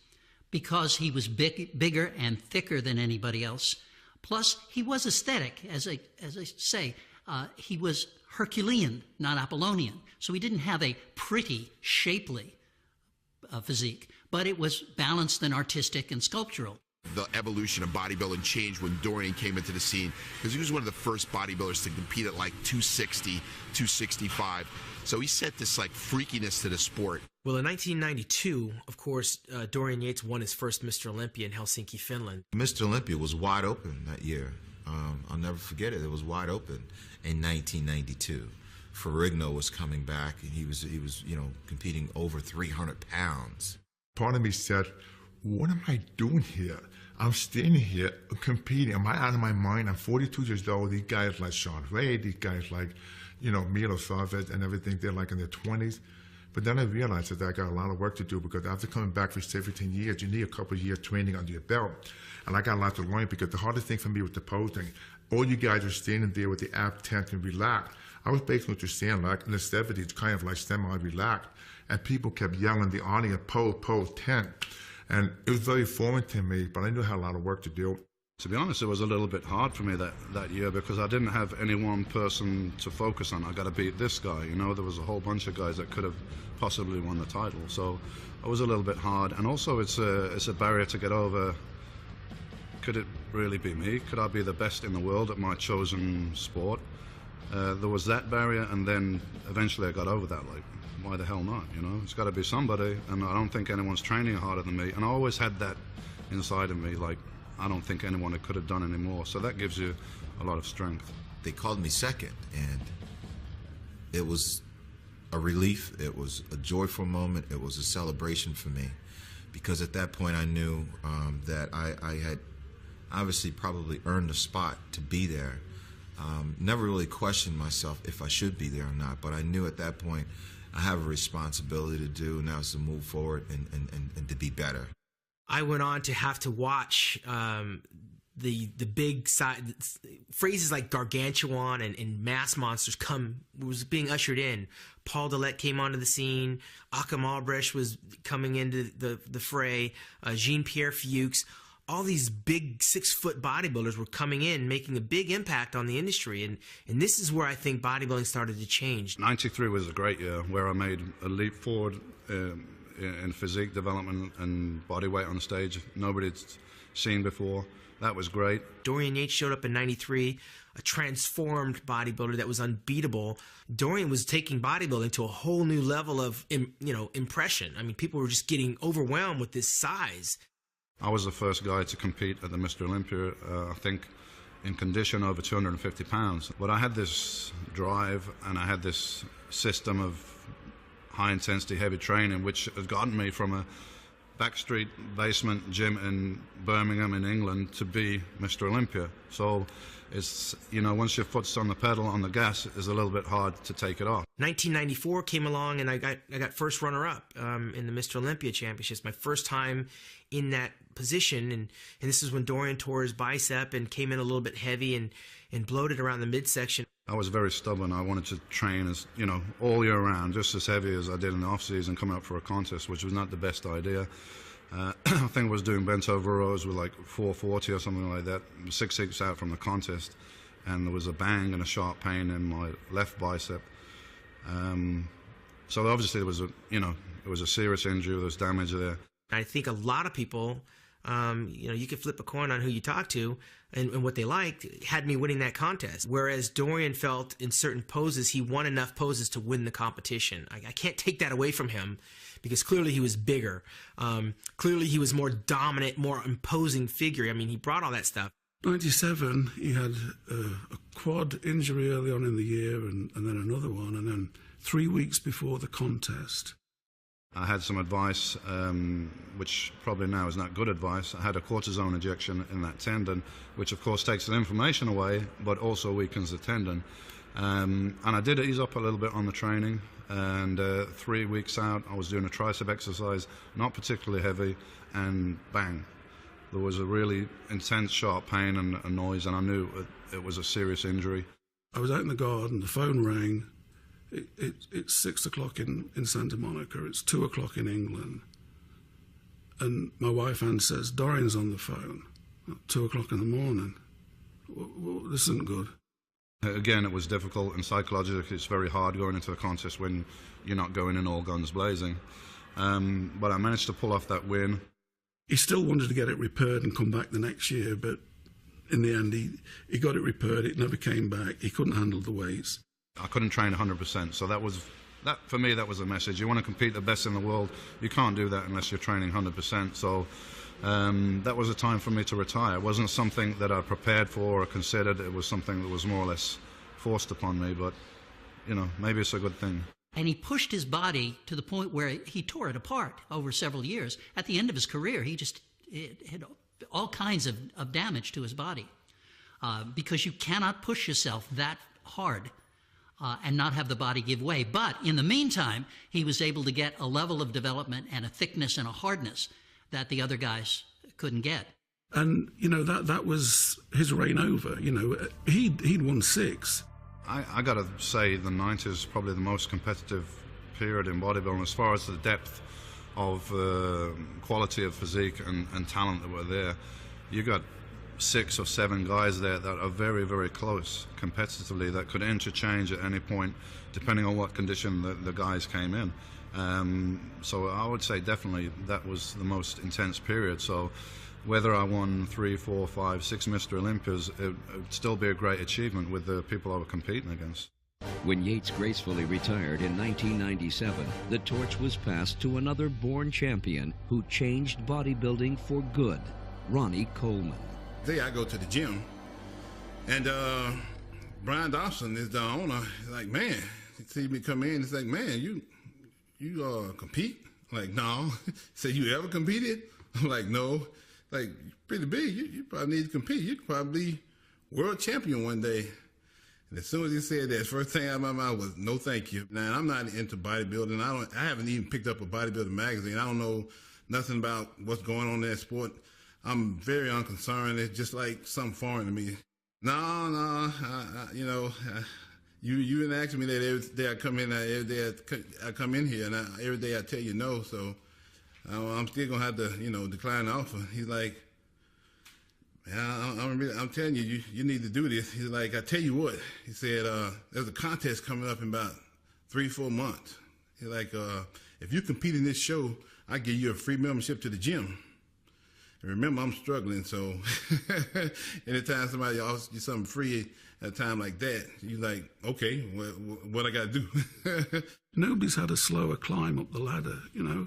because he was bigger and thicker than anybody else. Plus, he was aesthetic, as I say. He was Herculean, not Apollonian. So he didn't have a pretty, shapely physique, but it was balanced and artistic and sculptural. The evolution of bodybuilding changed when Dorian came into the scene, because he was one of the first bodybuilders to compete at like 260, 265. So he set this like freakiness to the sport. Well, in 1992, of course, Dorian Yates won his first Mr. Olympia in Helsinki, Finland. Mr. Olympia was wide open that year. I'll never forget it. It was wide open in 1992. Ferrigno was coming back, and he was competing over 300 pounds. Part of me said, what am I doing here? I'm standing here competing. Am I out of my mind? I'm 42 years old. These guys like Sean Ray, these guys like, Milo Savage and everything, they're like in their 20s. But then I realized that I got a lot of work to do, because after coming back for 17 years, you need a couple of years training under your belt. And I got a lot to learn, because the hardest thing for me was the posing. All you guys are standing there with the ab tense and relaxed. I was basically just standing like in the 70s, kind of like semi-relaxed. And people kept yelling in the audience, pose, pose, tense. And it was very foreign to me, but I knew I had a lot of work to do. To be honest, it was a little bit hard for me that year, because I didn't have any one person to focus on. I got to beat this guy. You know, there was a whole bunch of guys that could have possibly won the title. So it was a little bit hard. And also it's a barrier to get over. Could it really be me? Could I be the best in the world at my chosen sport? There was that barrier, and then eventually I got over that. Like, why the hell not? You know, it's got to be somebody, and I don't think anyone's training harder than me. And I always had that inside of me, like, I don't think anyone could have done any more. So that gives you a lot of strength. They called me second, and it was a relief. It was a joyful moment. It was a celebration for me, because at that point I knew that I had obviously probably earned a spot to be there. Never really questioned myself if I should be there or not, but I knew at that point I have a responsibility to do, now is to move forward and to be better. I went on to have to watch the big side phrases like gargantuan and mass monsters was being ushered in. Paul Dillette came onto the scene. Achim Albrecht was coming into the fray. Jean-Pierre Fuchs. All these big 6-foot bodybuilders were coming in, making a big impact on the industry. And this is where I think bodybuilding started to change. 93 was a great year, where I made a leap forward in physique development and body weight on stage nobody'd seen before. That was great. Dorian Yates showed up in 93, a transformed bodybuilder that was unbeatable. Dorian was taking bodybuilding to a whole new level of impression. I mean, people were just getting overwhelmed with this size. I was the first guy to compete at the Mr. Olympia, I think, in condition over 250 pounds. But I had this drive, and I had this system of high-intensity, heavy training, which has gotten me from a backstreet basement gym in Birmingham in England to be Mr. Olympia. So it's, once your foot's on the pedal, on the gas, it's a little bit hard to take it off. 1994 came along, and I got first runner-up in the Mr. Olympia Championships. My first time in that position, and this is when Dorian tore his bicep and came in a little bit heavy and bloated around the midsection. I was very stubborn. I wanted to train as, all year round, just as heavy as I did in the off-season, coming up for a contest, which was not the best idea. I think I was doing bent over rows with like 440 or something like that, 6 weeks out from the contest, and there was a bang and a sharp pain in my left bicep. So obviously there was it was a serious injury, there was damage there. I think a lot of people, you could flip a coin on who you talk to and what they liked, had me winning that contest. Whereas Dorian felt in certain poses, he won enough poses to win the competition. I can't take that away from him, because clearly he was bigger. Clearly he was more dominant, more imposing figure. I mean, he brought all that stuff. 97, he had a quad injury early on in the year, and then another one, and then 3 weeks before the contest, I had some advice, which probably now is not good advice. I had a cortisone injection in that tendon, which of course takes the inflammation away, but also weakens the tendon. And I did ease up a little bit on the training, and 3 weeks out, I was doing a tricep exercise, not particularly heavy, and bang. There was a really intense, sharp pain and a noise, and I knew it was a serious injury. I was out in the garden, the phone rang. It's 6 o'clock in Santa Monica, it's 2 o'clock in England. And my wife Anne says, Dorian's on the phone at 2 o'clock in the morning. This isn't good. Again, it was difficult, and psychologically it's very hard going into a contest when you're not going in all guns blazing. But I managed to pull off that win. He still wanted to get it repaired and come back the next year, but in the end he got it repaired, it never came back, he couldn't handle the weights. I couldn't train 100%, so that for me, that was a message. You want to compete the best in the world, you can't do that unless you're training 100%. So that was a time for me to retire. It wasn't something that I prepared for or considered. It was something that was more or less forced upon me, but maybe it's a good thing. And he pushed his body to the point where he tore it apart over several years. At the end of his career, he just had all kinds of damage to his body, because you cannot push yourself that hard and not have the body give way. But in the meantime, he was able to get a level of development and a thickness and a hardness that the other guys couldn't get. And, you know, that was his reign over. You know, he'd won 6. I got to say the 90s is probably the most competitive period in bodybuilding as far as the depth of quality of physique and talent that were there. You got 6 or 7 guys there that are very, very close competitively, that could interchange at any point depending on what condition the guys came in. So I would say definitely that was the most intense period. So whether I won 3, 4, 5, 6 Mr. Olympias, it would still be a great achievement with the people I were competing against. When Yates gracefully retired in 1997, the torch was passed to another born champion who changed bodybuilding for good, Ronnie Coleman. Today I go to the gym, and Brian Dobson is the owner. He's like, man, he see me come in. He's like, man, you compete? I'm like, no. He said, you ever competed? I'm like, no. Like, pretty big. You probably need to compete. You could probably be world champion one day. And as soon as he said that, first thing out of my mouth was, no, thank you. Now, I'm not into bodybuilding. I haven't even picked up a bodybuilding magazine. I don't know nothing about what's going on in that sport. I'm very unconcerned. It's just like something foreign to me. No, you know, you been asking me that every day I come in. Every day I come in here, and every day I tell you no. So I'm still gonna have to, you know, decline the offer. He's like, I'm telling you, you need to do this. He's like, I tell you what. He said, there's a contest coming up in about 3-4 months. He's like, if you compete in this show, I give you a free membership to the gym. And remember, I'm struggling, so anytime somebody offers you something free at a time like that, you're like, okay, what I got to do? Nobody's had a slower climb up the ladder, you know.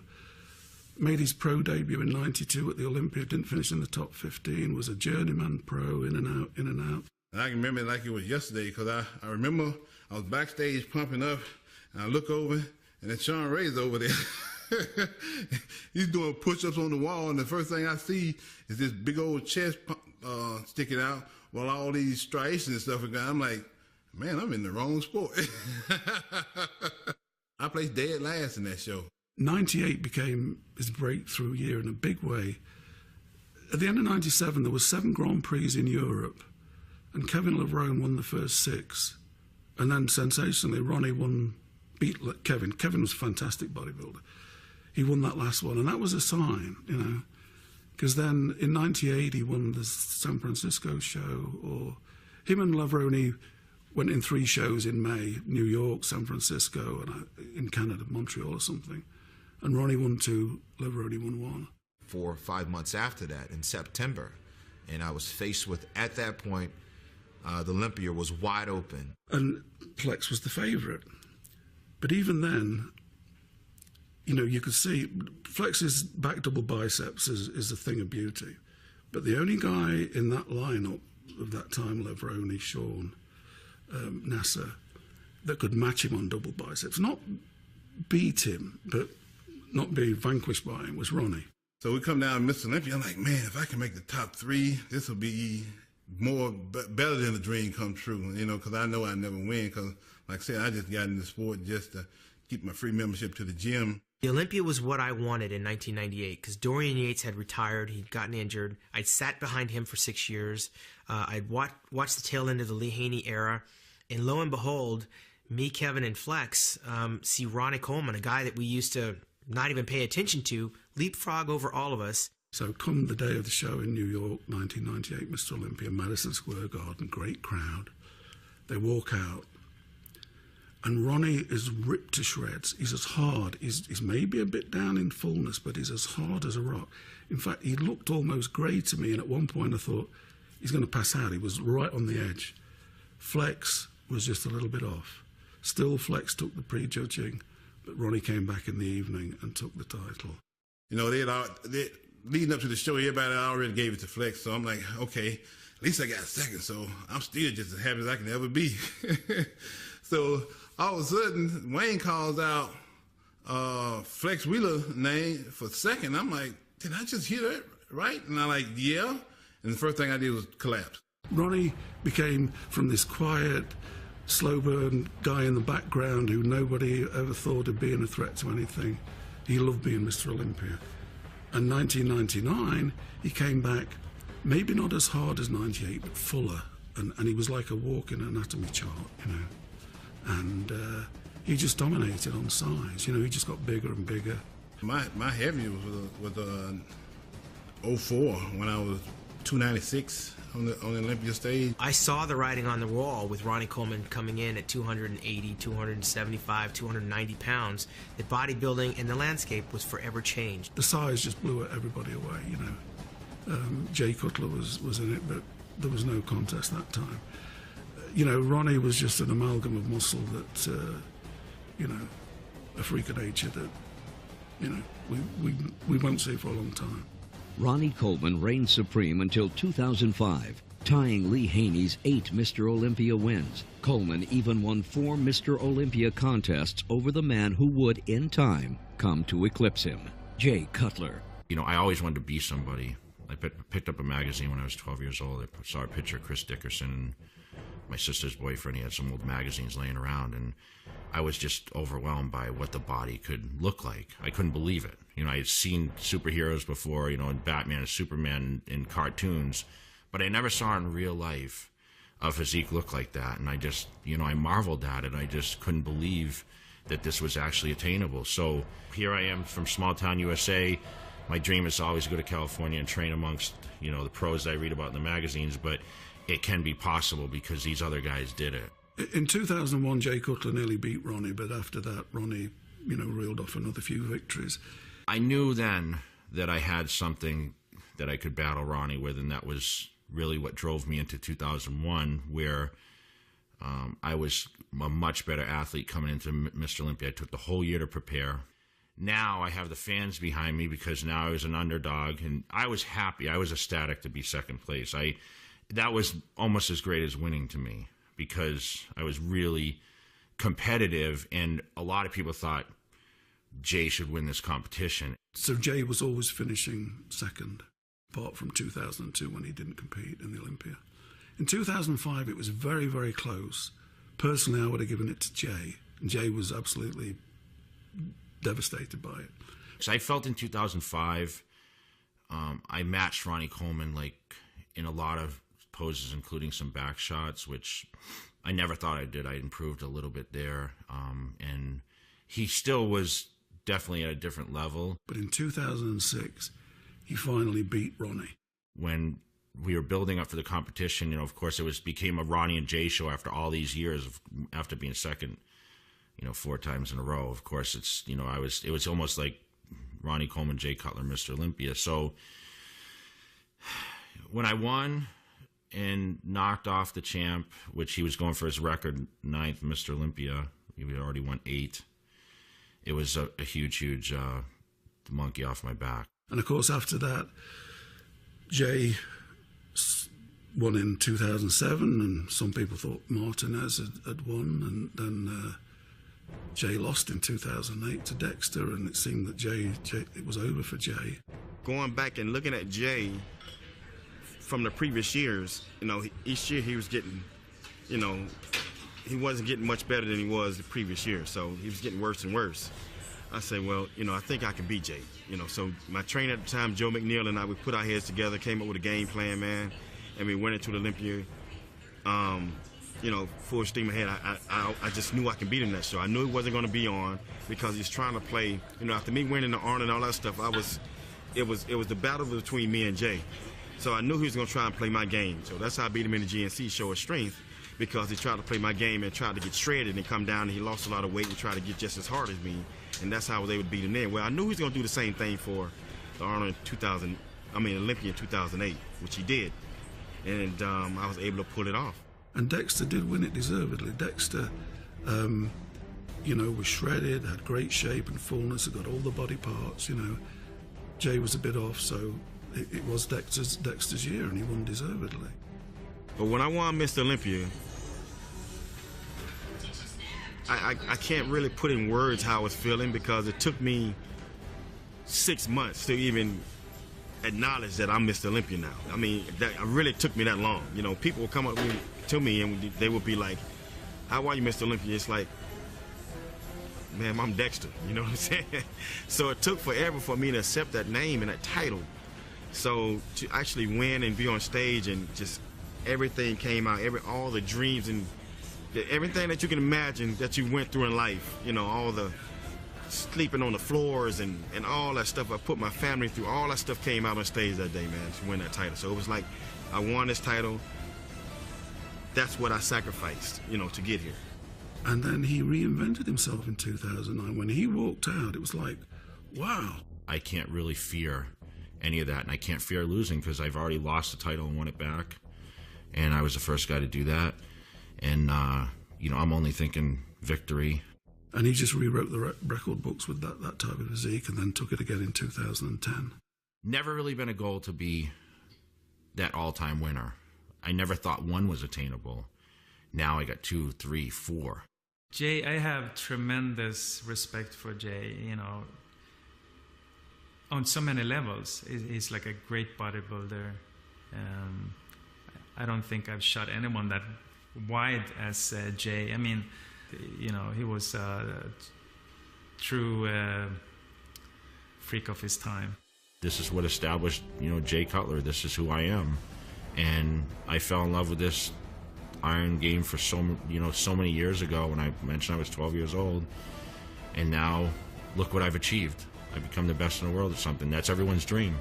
Made his pro debut in '92 at the Olympia, didn't finish in the top 15, was a journeyman pro, in and out, in and out. And I can remember it like it was yesterday, because I remember I was backstage pumping up, and I look over, and then Sean Ray's over there. He's doing push-ups on the wall, and the first thing I see is this big old chest sticking out while all these striations and stuff are going. I'm like, man, I'm in the wrong sport. I placed dead last in that show. 98 became his breakthrough year in a big way. At the end of 97, there were 7 Grand Prix in Europe, and Kevin Levrone won the first 6. And then, sensationally, Ronnie beat Kevin. Kevin was a fantastic bodybuilder. He won that last one, and that was a sign, you know, because then in 98 he won the San Francisco show, or him and Levrone went in 3 shows in May, New York, San Francisco, and in Canada, Montreal or something. And Ronnie won 2, Levrone won 1. 4 or 5 months after that, in September, and I was faced with, at that point, the Olympia was wide open. And Flex was the favorite. But even then, you know, you could see Flex's back double biceps is a thing of beauty. But the only guy in that lineup of that time, Levrone, Sean, Nasser, that could match him on double biceps, not beat him, but not be vanquished by him, was Ronnie. So we come down to Mr. Olympia. I'm like, man, if I can make the top 3, this will be better than a dream come true, you know, because I know I never win, because, like I said, I just got in the sport just to keep my free membership to the gym. The Olympia was what I wanted in 1998 because Dorian Yates had retired. He'd gotten injured. I'd sat behind him for 6 years. I'd watched the tail end of the Lee Haney era. And lo and behold, me, Kevin, and Flex see Ronnie Coleman, a guy that we used to not even pay attention to, leapfrog over all of us. So come the day of the show in New York, 1998, Mr. Olympia, Madison Square Garden, great crowd. They walk out. And Ronnie is ripped to shreds. He's as hard. He's maybe a bit down in fullness, but he's as hard as a rock. In fact, he looked almost grey to me, and at one point I thought, he's going to pass out. He was right on the edge. Flex was just a little bit off. Still, Flex took the prejudging, but Ronnie came back in the evening and took the title. You know, they leading up to the show, everybody already gave it to Flex, so I'm like, okay, at least I got a second, so I'm still just as happy as I can ever be. So all of a sudden, Wayne calls out Flex Wheeler's name for second. I'm like, did I just hear that right? And I'm like, yeah. And the first thing I did was collapse. Ronnie became, from this quiet, slow burn guy in the background who nobody ever thought of being a threat to anything. He loved being Mr. Olympia. And 1999, he came back, maybe not as hard as 98, but fuller. And he was like a walking anatomy chart, you know. And he just dominated on size. You know, he just got bigger and bigger. My heavy was 04 when I was 296 on the Olympia stage. I saw the writing on the wall with Ronnie Coleman coming in at 280, 275, 290 pounds. That bodybuilding and the landscape was forever changed. The size just blew everybody away, you know. Jay Cutler was in it, but there was no contest that time. You know, Ronnie was just an amalgam of muscle that, you know, a freak of nature that, you know, we won't see for a long time. Ronnie Coleman reigned supreme until 2005, tying Lee Haney's 8 Mr. Olympia wins. Coleman even won 4 Mr. Olympia contests over the man who would, in time, come to eclipse him, Jay Cutler. You know, I always wanted to be somebody. I picked up a magazine when I was 12 years old. I saw a picture of Chris Dickerson and my sister's boyfriend. He had some old magazines laying around, and I was just overwhelmed by what the body could look like. I couldn't believe it. You know, I had seen superheroes before, you know, in Batman and Superman in cartoons, but I never saw in real life a physique look like that. And I just, you know, I marveled at it. I just couldn't believe that this was actually attainable. So here I am from small town USA. My dream is to always go to California and train amongst, you know, the pros that I read about in the magazines, but it can be possible because these other guys did it. In 2001, Jay Cutler nearly beat Ronnie, but after that, Ronnie, you know, reeled off another few victories. I knew then that I had something that I could battle Ronnie with, and that was really what drove me into 2001, where I was a much better athlete coming into Mr. Olympia. I took the whole year to prepare. Now I have the fans behind me because now I was an underdog, and I was happy. I was ecstatic to be second place. That was almost as great as winning to me because I was really competitive, and a lot of people thought Jay should win this competition. So Jay was always finishing second, apart from 2002 when he didn't compete in the Olympia. In 2005, it was very, very close. Personally, I would have given it to Jay, and Jay was absolutely devastated by it. So I felt in 2005, I matched Ronnie Coleman like in a lot of poses, including some back shots, which I never thought I did. I improved a little bit there, and he still was definitely at a different level. But in 2006, he finally beat Ronnie. When we were building up for the competition, you know, of course, became a Ronnie and Jay show after all these years after being second, you know, 4 times in a row. Of course, it's, you know, it was almost like Ronnie Coleman, Jay Cutler, Mr. Olympia. So when I won and knocked off the champ, which he was going for his record 9th Mr. Olympia, he had already won 8. It was a huge monkey off my back. And of course, after that, Jay won in 2007, and some people thought Martinez had won, and then Jay lost in 2008 to Dexter, and it seemed that Jay it was over for Jay. Going back and looking at Jay from the previous years, you know, each year he was getting, you know, he wasn't getting much better than he was the previous year, so he was getting worse and worse. I said, well, you know, I think I can beat Jay. You know, so my trainer at the time, Joe McNeil, and I, we put our heads together, came up with a game plan, man, and we went into the Olympia, you know, full steam ahead. I just knew I could beat him that show. I knew he wasn't going to be on because he's trying to play, you know, after me winning the Arnold and all that stuff, it was the battle between me and Jay. So I knew he was going to try and play my game. So that's how I beat him in the GNC show of strength, because he tried to play my game and tried to get shredded and come down, and he lost a lot of weight and tried to get just as hard as me. And that's how I was able to beat him there. Well, I knew he was going to do the same thing for the Arnold Olympia in 2008, which he did. And I was able to pull it off. And Dexter did win it deservedly. Dexter, you know, was shredded, had great shape and fullness, had got all the body parts, you know. Jay was a bit off, so it was Dexter's year, and he won deservedly. But when I won Mr. Olympia, I can't really put in words how I was feeling, because it took me 6 months to even acknowledge that I'm Mr. Olympia now. I mean, that really took me that long. You know, people will come up to me and they would be like, I watch Mr. Olympia, it's like, man, I'm Dexter, you know what I'm saying? So it took forever for me to accept that name and that title. So to actually win and be on stage and just everything came out, all the dreams and everything that you can imagine that you went through in life, you know, all the sleeping on the floors and all that stuff I put my family through, all that stuff came out on stage that day, man, to win that title. So it was like, I won this title. That's what I sacrificed, you know, to get here. And then he reinvented himself in 2009. When he walked out, it was like, wow. I can't really fear any of that, and I can't fear losing because I've already lost the title and won it back, and I was the first guy to do that. And, you know, I'm only thinking victory. And he just rewrote the record books with that type of physique and then took it again in 2010. Never really been a goal to be that all-time winner. I never thought one was attainable. Now I got 2, 3, 4. Jay, I have tremendous respect for Jay, you know, on so many levels. He's like a great bodybuilder. I don't think I've shot anyone that wide as Jay. I mean, you know, he was a true freak of his time. This is what established, you know, Jay Cutler. This is who I am. And I fell in love with this iron game for so many years ago when I mentioned I was 12 years old. And now look what I've achieved. I've become the best in the world at something. That's everyone's dream.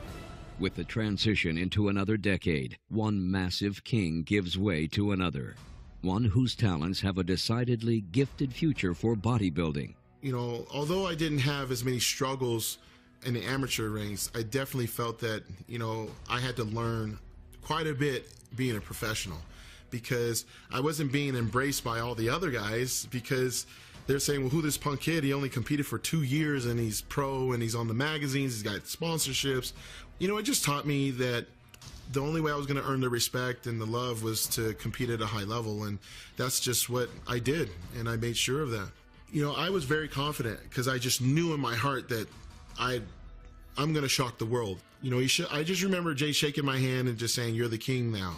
With the transition into another decade, one massive king gives way to another. One whose talents have a decidedly gifted future for bodybuilding. You know, although I didn't have as many struggles in the amateur ranks, I definitely felt that, you know, I had to learn quite a bit being a professional, because I wasn't being embraced by all the other guys, because they're saying, well, who this punk kid? He only competed for 2 years and he's pro and he's on the magazines, he's got sponsorships. You know, it just taught me that the only way I was going to earn the respect and the love was to compete at a high level, and that's just what I did, and I made sure of that. You know, I was very confident because I just knew in my heart that I'm going to shock the world. You know, I just remember Jay shaking my hand and just saying, "You're the king now."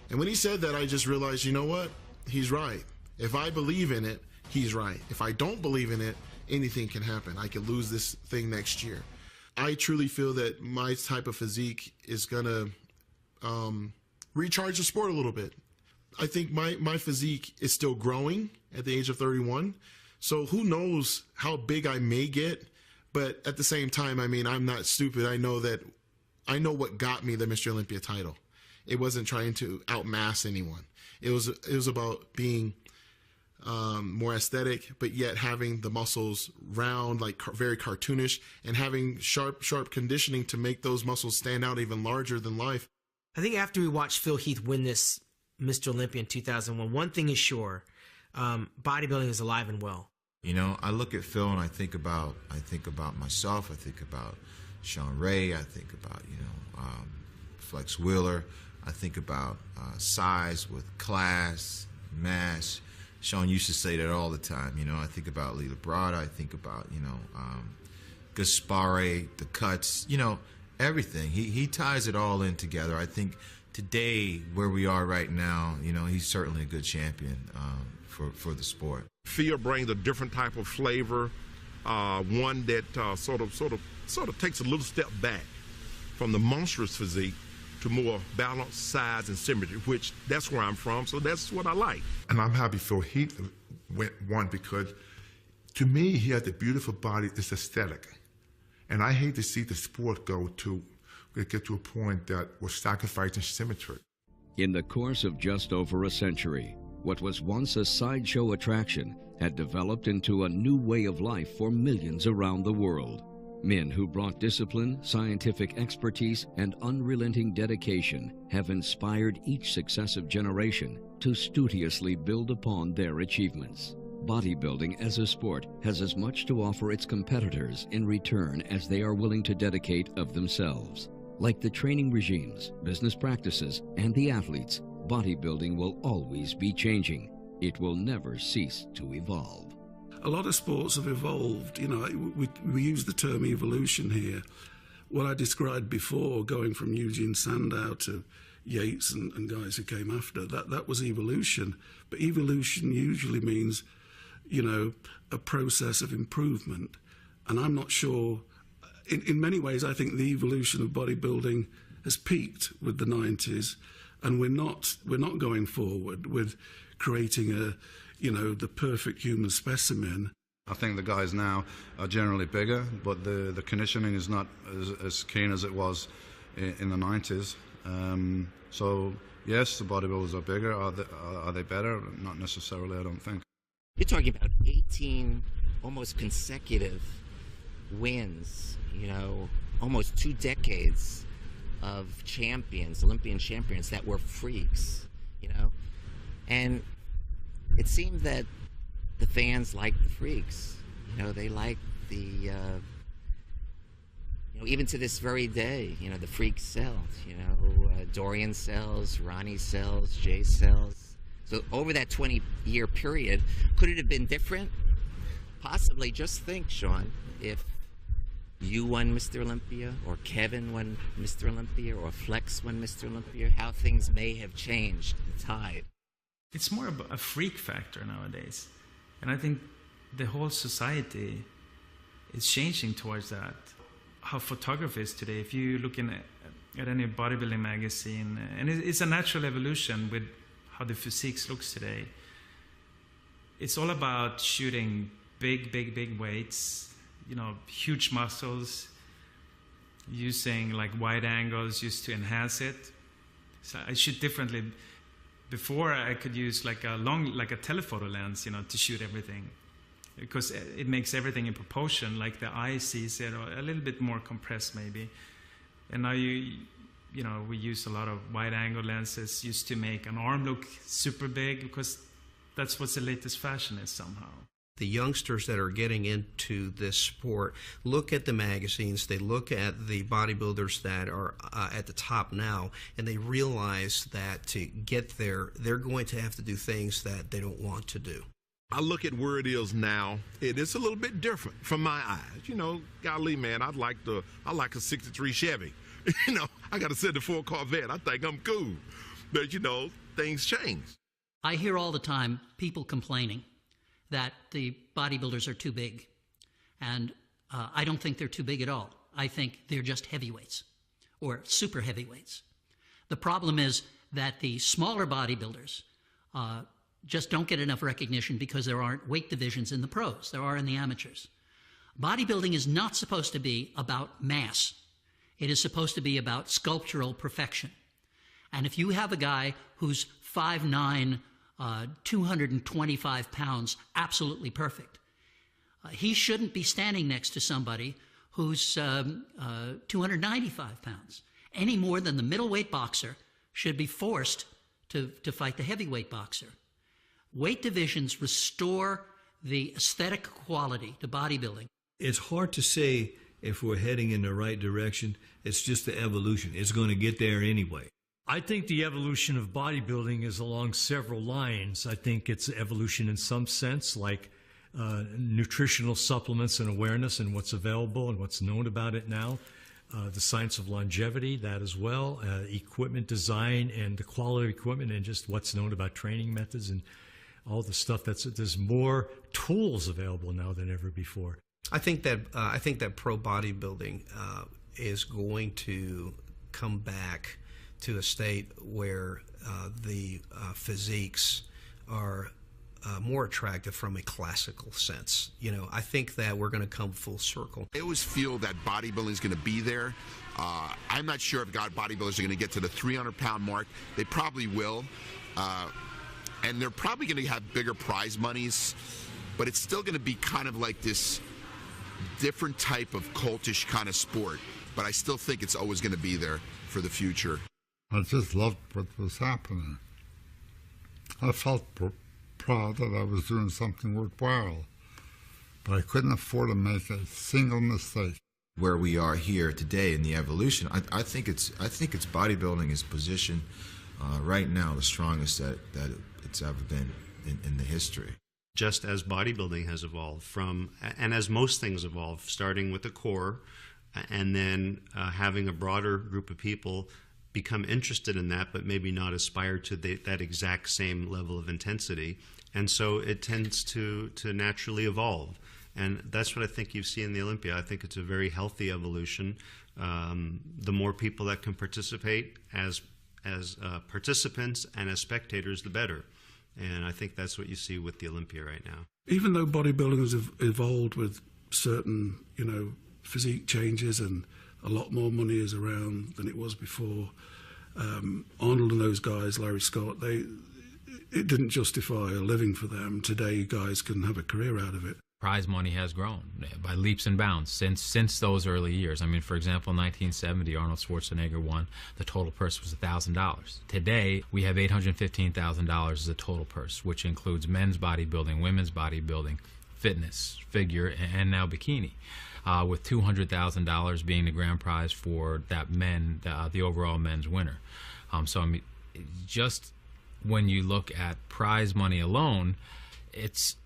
And when he said that, I just realized, you know what? He's right. If I believe in it, he's right. If I don't believe in it, anything can happen. I could lose this thing next year. I truly feel that my type of physique is going to recharge the sport a little bit. I think my physique is still growing at the age of 31. So who knows how big I may get. But at the same time, I mean, I'm not stupid. I know what got me the Mr. Olympia title. It wasn't trying to outmass anyone. It was about being more aesthetic, but yet having the muscles round, like very cartoonish, and having sharp conditioning to make those muscles stand out even larger than life. I think after we watched Phil Heath win this Mr. Olympia in 2001, one thing is sure, bodybuilding is alive and well. You know, I look at Phil and I think about myself. I think about Sean Ray. I think about, you know, Flex Wheeler. I think about size with class, mass. Sean used to say that all the time. You know, I think about Lee Labrada. I think about, you know, Gaspare, the cuts. You know, everything. He ties it all in together. I think today, where we are right now, you know, he's certainly a good champion for the sport. Phil brings a different type of flavor, one that sort of takes a little step back from the monstrous physique to more balanced size and symmetry, which that's where I'm from, so that's what I like. And I'm happy Phil Heath won because, to me, he has a beautiful body. It's aesthetic. And I hate to see the sport get to a point that we're sacrificing symmetry. In the course of just over a century, what was once a sideshow attraction had developed into a new way of life for millions around the world. Men who brought discipline, scientific expertise, and unrelenting dedication have inspired each successive generation to studiously build upon their achievements. Bodybuilding as a sport has as much to offer its competitors in return as they are willing to dedicate of themselves. Like the training regimes, business practices, and the athletes, bodybuilding will always be changing. It will never cease to evolve. A lot of sports have evolved. You know, we use the term evolution here. What I described before, going from Eugene Sandow to Yates and guys who came after. That was evolution. But evolution usually means, you know, a process of improvement. And I'm not sure, in many ways, I think the evolution of bodybuilding has peaked with the 90s, and we're not going forward with creating the perfect human specimen. I think the guys now are generally bigger, but the conditioning is not as keen as it was in the 90s. So yes, the bodybuilders are bigger. Are they better? Not necessarily, I don't think. You're talking about 18 almost consecutive wins, you know, almost 2 decades of champions, Olympian champions that were freaks, you know. And it seemed that the fans liked the freaks. You know, they liked the, you know, even to this very day, you know, the freaks sell. You know, Dorian sells, Ronnie sells, Jay sells. So over that 20-year period, could it have been different? Possibly. Just think, Sean, if you won Mr. Olympia, or Kevin won Mr. Olympia, or Flex won Mr. Olympia, how things may have changed the tide. It's more of a freak factor nowadays. And I think the whole society is changing towards that. How photography is today, if you look at any bodybuilding magazine, and it's a natural evolution with how the physiques looks today. It's all about shooting big weights, you know, huge muscles, using like wide angles used to enhance it. So I shoot differently. Before I could use like a telephoto lens, you know, to shoot everything, because it makes everything in proportion, like the eye sees it, or a little bit more compressed maybe. And now you know, we use a lot of wide angle lenses used to make an arm look super big, because that's what the latest fashion is somehow. The youngsters that are getting into this sport look at the magazines, they look at the bodybuilders that are at the top now, and they realize that to get there, they're going to have to do things that they don't want to do. I look at where it is now. It is a little bit different from my eyes. You know, golly, man, I like a 63 Chevy. You know, I got a 74 Corvette. I think I'm cool. But, you know, things change. I hear all the time people complaining that the bodybuilders are too big. And I don't think they're too big at all. I think they're just heavyweights or super heavyweights. The problem is that the smaller bodybuilders just don't get enough recognition because there aren't weight divisions in the pros. There are in the amateurs. Bodybuilding is not supposed to be about mass. It is supposed to be about sculptural perfection. And if you have a guy who's 5'9", 225 pounds, absolutely perfect, he shouldn't be standing next to somebody who's 295 pounds, any more than the middleweight boxer should be forced to fight the heavyweight boxer. Weight divisions restore the aesthetic quality to bodybuilding. It's hard to say if we're heading in the right direction. It's just the evolution. It's going to get there anyway. I think the evolution of bodybuilding is along several lines. I think it's evolution in some sense, like nutritional supplements and awareness and what's available and what's known about it now. The science of longevity, that as well. Equipment design and the quality of equipment, and just what's known about training methods and all the stuff. There's more tools available now than ever before. I think that pro bodybuilding is going to come back to a state where the physiques are more attractive from a classical sense. You know, I think that we're going to come full circle. I always feel that bodybuilding is going to be there. I'm not sure if bodybuilders are going to get to the 300-pound mark. They probably will. And they're probably going to have bigger prize monies, but it's still going to be kind of like this different type of cultish kind of sport. But I still think it's always going to be there for the future. I just loved what was happening. I felt proud that I was doing something worthwhile, but I couldn't afford to make a single mistake. Where we are here today in the evolution, I think it's bodybuilding is positioned right now the strongest that it's ever been in the history. Just as bodybuilding has evolved and as most things evolve, starting with the core, and then having a broader group of people become interested in that, but maybe not aspire to that exact same level of intensity. And so it tends to naturally evolve. And that's what I think you see in the Olympia. I think it's a very healthy evolution. The more people that can participate as participants and as spectators, the better. And I think that's what you see with the Olympia right now. Even though bodybuilding has evolved with certain, physique changes and a lot more money is around than it was before, Arnold and those guys, Larry Scott, it didn't justify a living for them. Today, guys can have a career out of it. Prize money has grown by leaps and bounds since those early years. I mean, for example, in 1970, Arnold Schwarzenegger won. The total purse was $1,000. Today, we have $815,000 as a total purse, which includes men's bodybuilding, women's bodybuilding, fitness, figure, and now bikini, with $200,000 being the grand prize for that the overall men's winner. So, I mean, just when you look at prize money alone, it's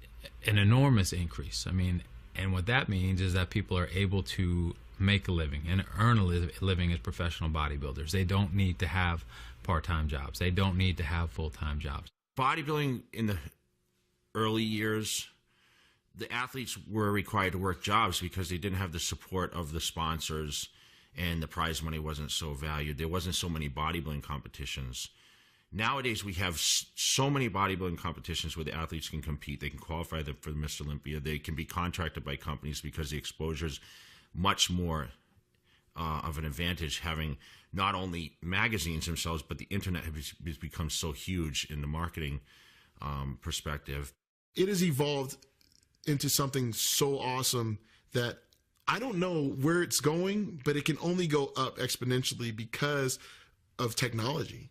an enormous increase. I mean, and what that means is that people are able to make a living and earn a living as professional bodybuilders. They don't need to have part-time jobs. They don't need to have full-time jobs. Bodybuilding in the early years, the athletes were required to work jobs because they didn't have the support of the sponsors, and the prize money wasn't so valued. There wasn't so many bodybuilding competitions. Nowadays, we have so many bodybuilding competitions where the athletes can compete. They can qualify for the Mr. Olympia. They can be contracted by companies because the exposure is much more of an advantage, having not only magazines themselves, but the internet has become so huge in the marketing perspective. It has evolved into something so awesome that I don't know where it's going, but it can only go up exponentially because of technology.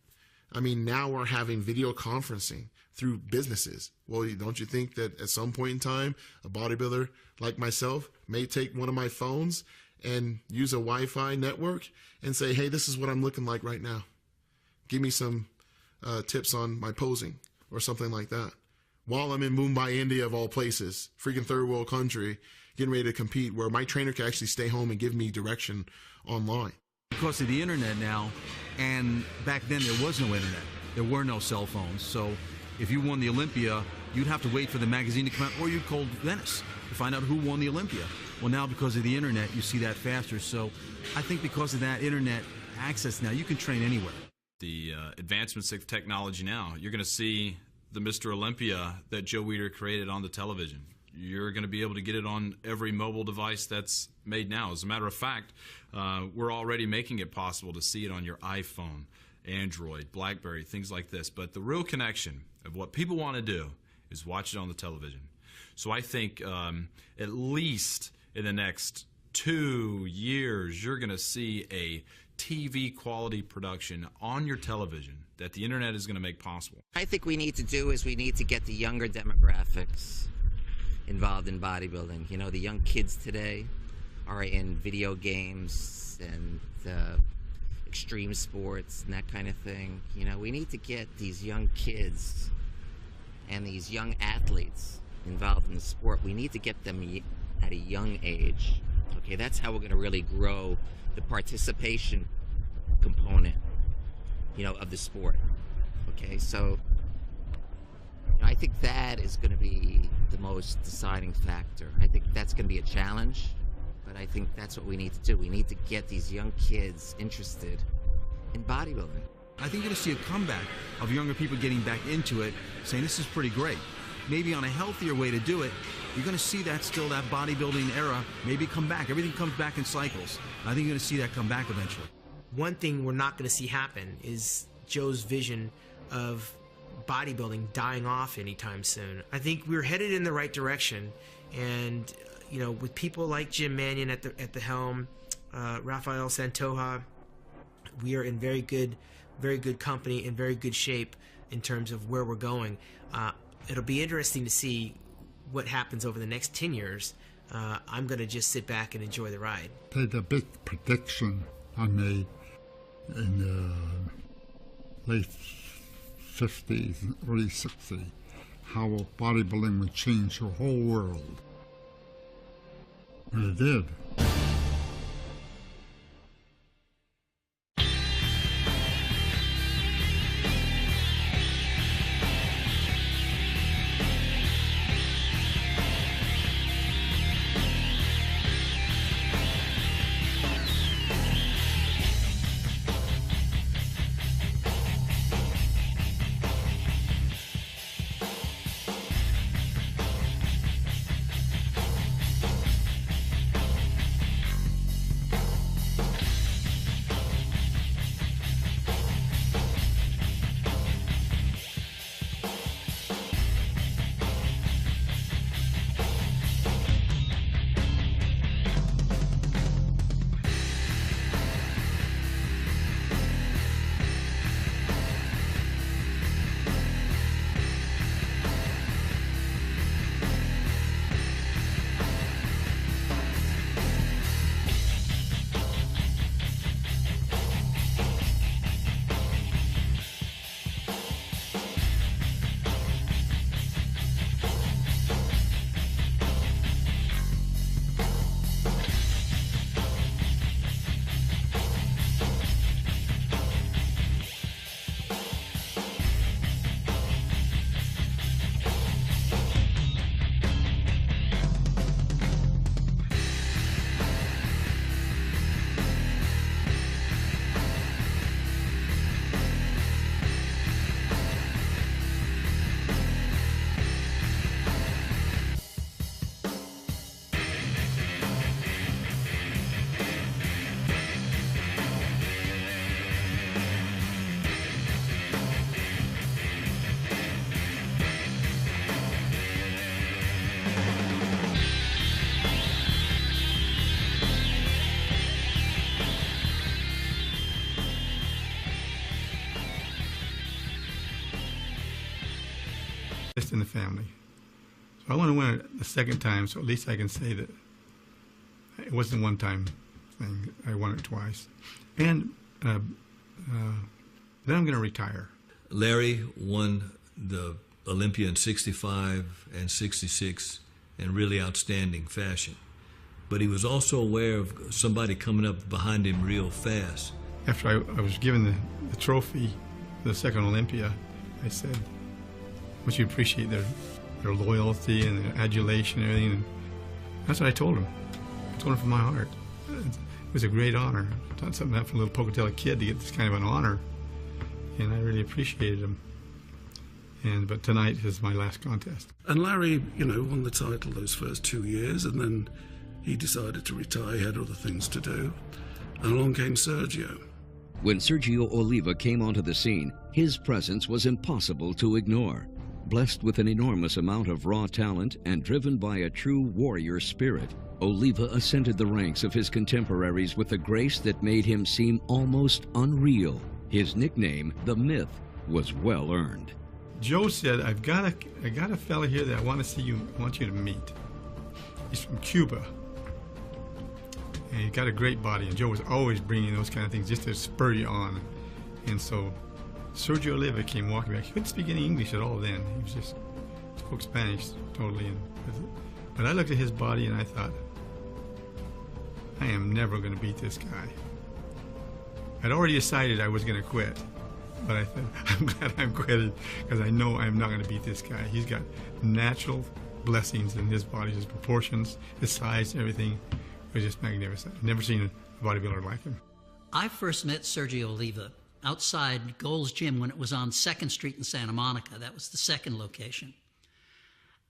I mean, now we're having video conferencing through businesses. Well, don't you think that at some point in time, a bodybuilder like myself may take one of my phones and use a Wi-Fi network and say, hey, this is what I'm looking like right now. Give me some tips on my posing or something like that. While I'm in Mumbai, India, of all places, freaking third world country, getting ready to compete, where my trainer can actually stay home and give me direction online. Because of the internet now, and back then there was no internet. There were no cell phones. So if you won the Olympia, you'd have to wait for the magazine to come out, or you'd call Venice to find out who won the Olympia. Well, now because of the internet, you see that faster. So I think because of that internet access now, you can train anywhere. The advancements of technology now, you're going to see the Mr. Olympia that Joe Weider created on the television. You're going to be able to get it on every mobile device that's made now. As a matter of fact, we're already making it possible to see it on your iPhone, Android, BlackBerry, things like this. But the real connection of what people want to do is watch it on the television. So I think at least in the next 2 years, you're going to see a TV quality production on your television that the internet is going to make possible. I think we need to do is we need to get the younger demographics involved in bodybuilding. You know, the young kids today are in video games and extreme sports and that kind of thing. You know, we need to get these young kids and these young athletes involved in the sport. We need to get them at a young age. Okay, that's how we're going to really grow the participation component, you know, of the sport. Okay, so I think that is going to be the most deciding factor. I think that's going to be a challenge, but I think that's what we need to do. We need to get these young kids interested in bodybuilding. I think you're going to see a comeback of younger people getting back into it, saying this is pretty great. Maybe on a healthier way to do it, you're going to see that still, that bodybuilding era, maybe come back. Everything comes back in cycles. I think you're going to see that come back eventually. One thing we're not going to see happen is Joe's vision of bodybuilding dying off anytime soon. I think we're headed in the right direction, and you know, with people like Jim Mannion at the helm, Rafael Santoja, we are in very good company, in very good shape in terms of where we're going. It'll be interesting to see what happens over the next 10 years. I'm going to just sit back and enjoy the ride. The big prediction I made in the late 50s, early 60s, how bodybuilding would change the whole world. And it did. just in the family. So I want to win it the second time, so at least I can say that it wasn't a one-time thing. I won it twice. And then I'm going to retire. Larry won the Olympia in 65 and 66 in really outstanding fashion. But he was also aware of somebody coming up behind him real fast. After I was given the trophy for the second Olympia, I said, I want you to appreciate their loyalty and their adulation and everything. And that's what I told him. I told him from my heart. It was a great honor. It's not something that for a little Pocatello kid to get this kind of an honor. And I really appreciated him. But tonight is my last contest. And Larry, won the title those first 2 years, and then he decided to retire. He had other things to do. And along came Sergio. When Sergio Oliva came onto the scene, his presence was impossible to ignore. Blessed with an enormous amount of raw talent and driven by a true warrior spirit, Oliva ascended the ranks of his contemporaries with a grace that made him seem almost unreal. His nickname, The Myth, was well earned. Joe said, I got a fella here that I want you to meet. He's from Cuba. And he's got a great body, and Joe was always bringing those kind of things just to spur you on. And so Sergio Oliva came walking back. He couldn't speak any English at all then. He was just spoke Spanish totally. But I looked at his body and I thought, I am never going to beat this guy. I'd already decided I was going to quit. But I thought, I'm glad I'm quitting, because I know I'm not going to beat this guy. He's got natural blessings in his body, his proportions, his size, everything. It was just magnificent. I've never seen a bodybuilder like him. I first met Sergio Oliva outside Gold's Gym when it was on 2nd Street in Santa Monica. That was the second location.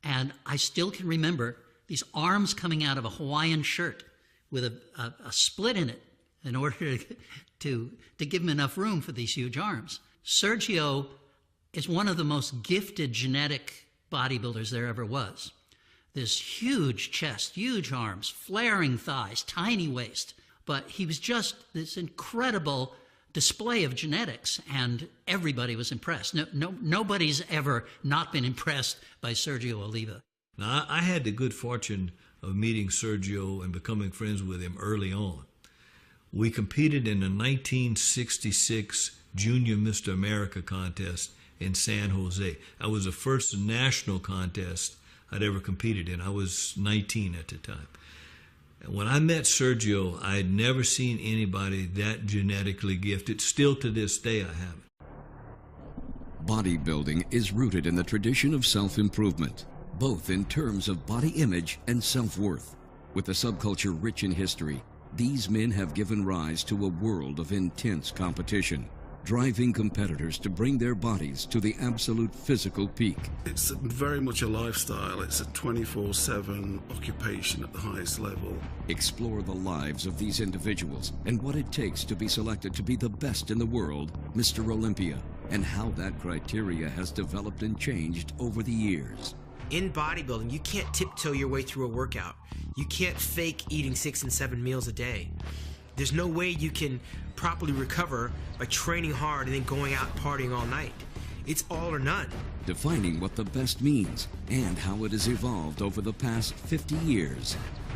And I still can remember these arms coming out of a Hawaiian shirt with a split in it in order to give him enough room for these huge arms. Sergio is one of the most gifted genetic bodybuilders there ever was. This huge chest, huge arms, flaring thighs, tiny waist. But he was just this incredible display of genetics, and everybody was impressed. Nobody's ever not been impressed by Sergio Oliva. Now, I had the good fortune of meeting Sergio and becoming friends with him early on. We competed in the 1966 Junior Mr. America contest in San Jose. That was the first national contest I'd ever competed in. I was 19 at the time. When I met Sergio, I had never seen anybody that genetically gifted. Still to this day, I haven't. Bodybuilding is rooted in the tradition of self-improvement, both in terms of body image and self-worth. With a subculture rich in history, these men have given rise to a world of intense competition, driving competitors to bring their bodies to the absolute physical peak. It's very much a lifestyle. It's a 24/7 occupation at the highest level. Explore the lives of these individuals and what it takes to be selected to be the best in the world, Mr. Olympia, and how that criteria has developed and changed over the years. In bodybuilding, you can't tiptoe your way through a workout. You can't fake eating 6 and 7 meals a day. There's no way you can properly recover by training hard and then going out partying all night. It's all or none. Defining what the best means and how it has evolved over the past 50 years.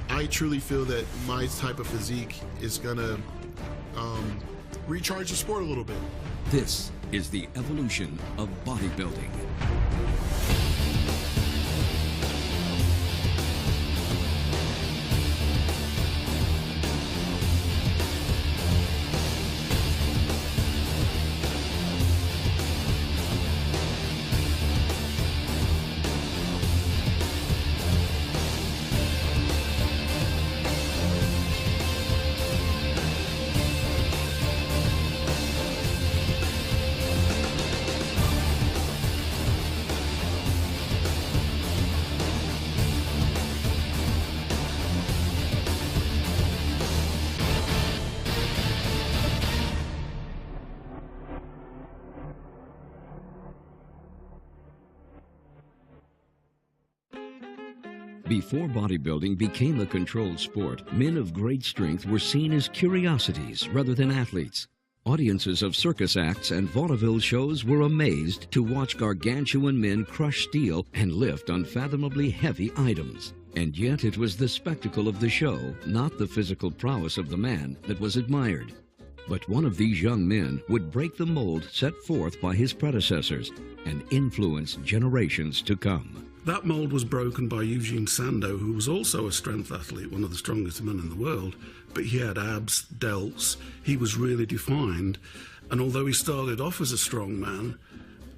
I truly feel that my type of physique is going to recharge the sport a little bit. This is the evolution of bodybuilding. Before bodybuilding became a controlled sport, men of great strength were seen as curiosities rather than athletes. Audiences of circus acts and vaudeville shows were amazed to watch gargantuan men crush steel and lift unfathomably heavy items. And yet it was the spectacle of the show, not the physical prowess of the man, that was admired. But one of these young men would break the mold set forth by his predecessors and influence generations to come. That mold was broken by Eugene Sandow, who was also a strength athlete, one of the strongest men in the world, but he had abs, delts, he was really defined, and although he started off as a strong man,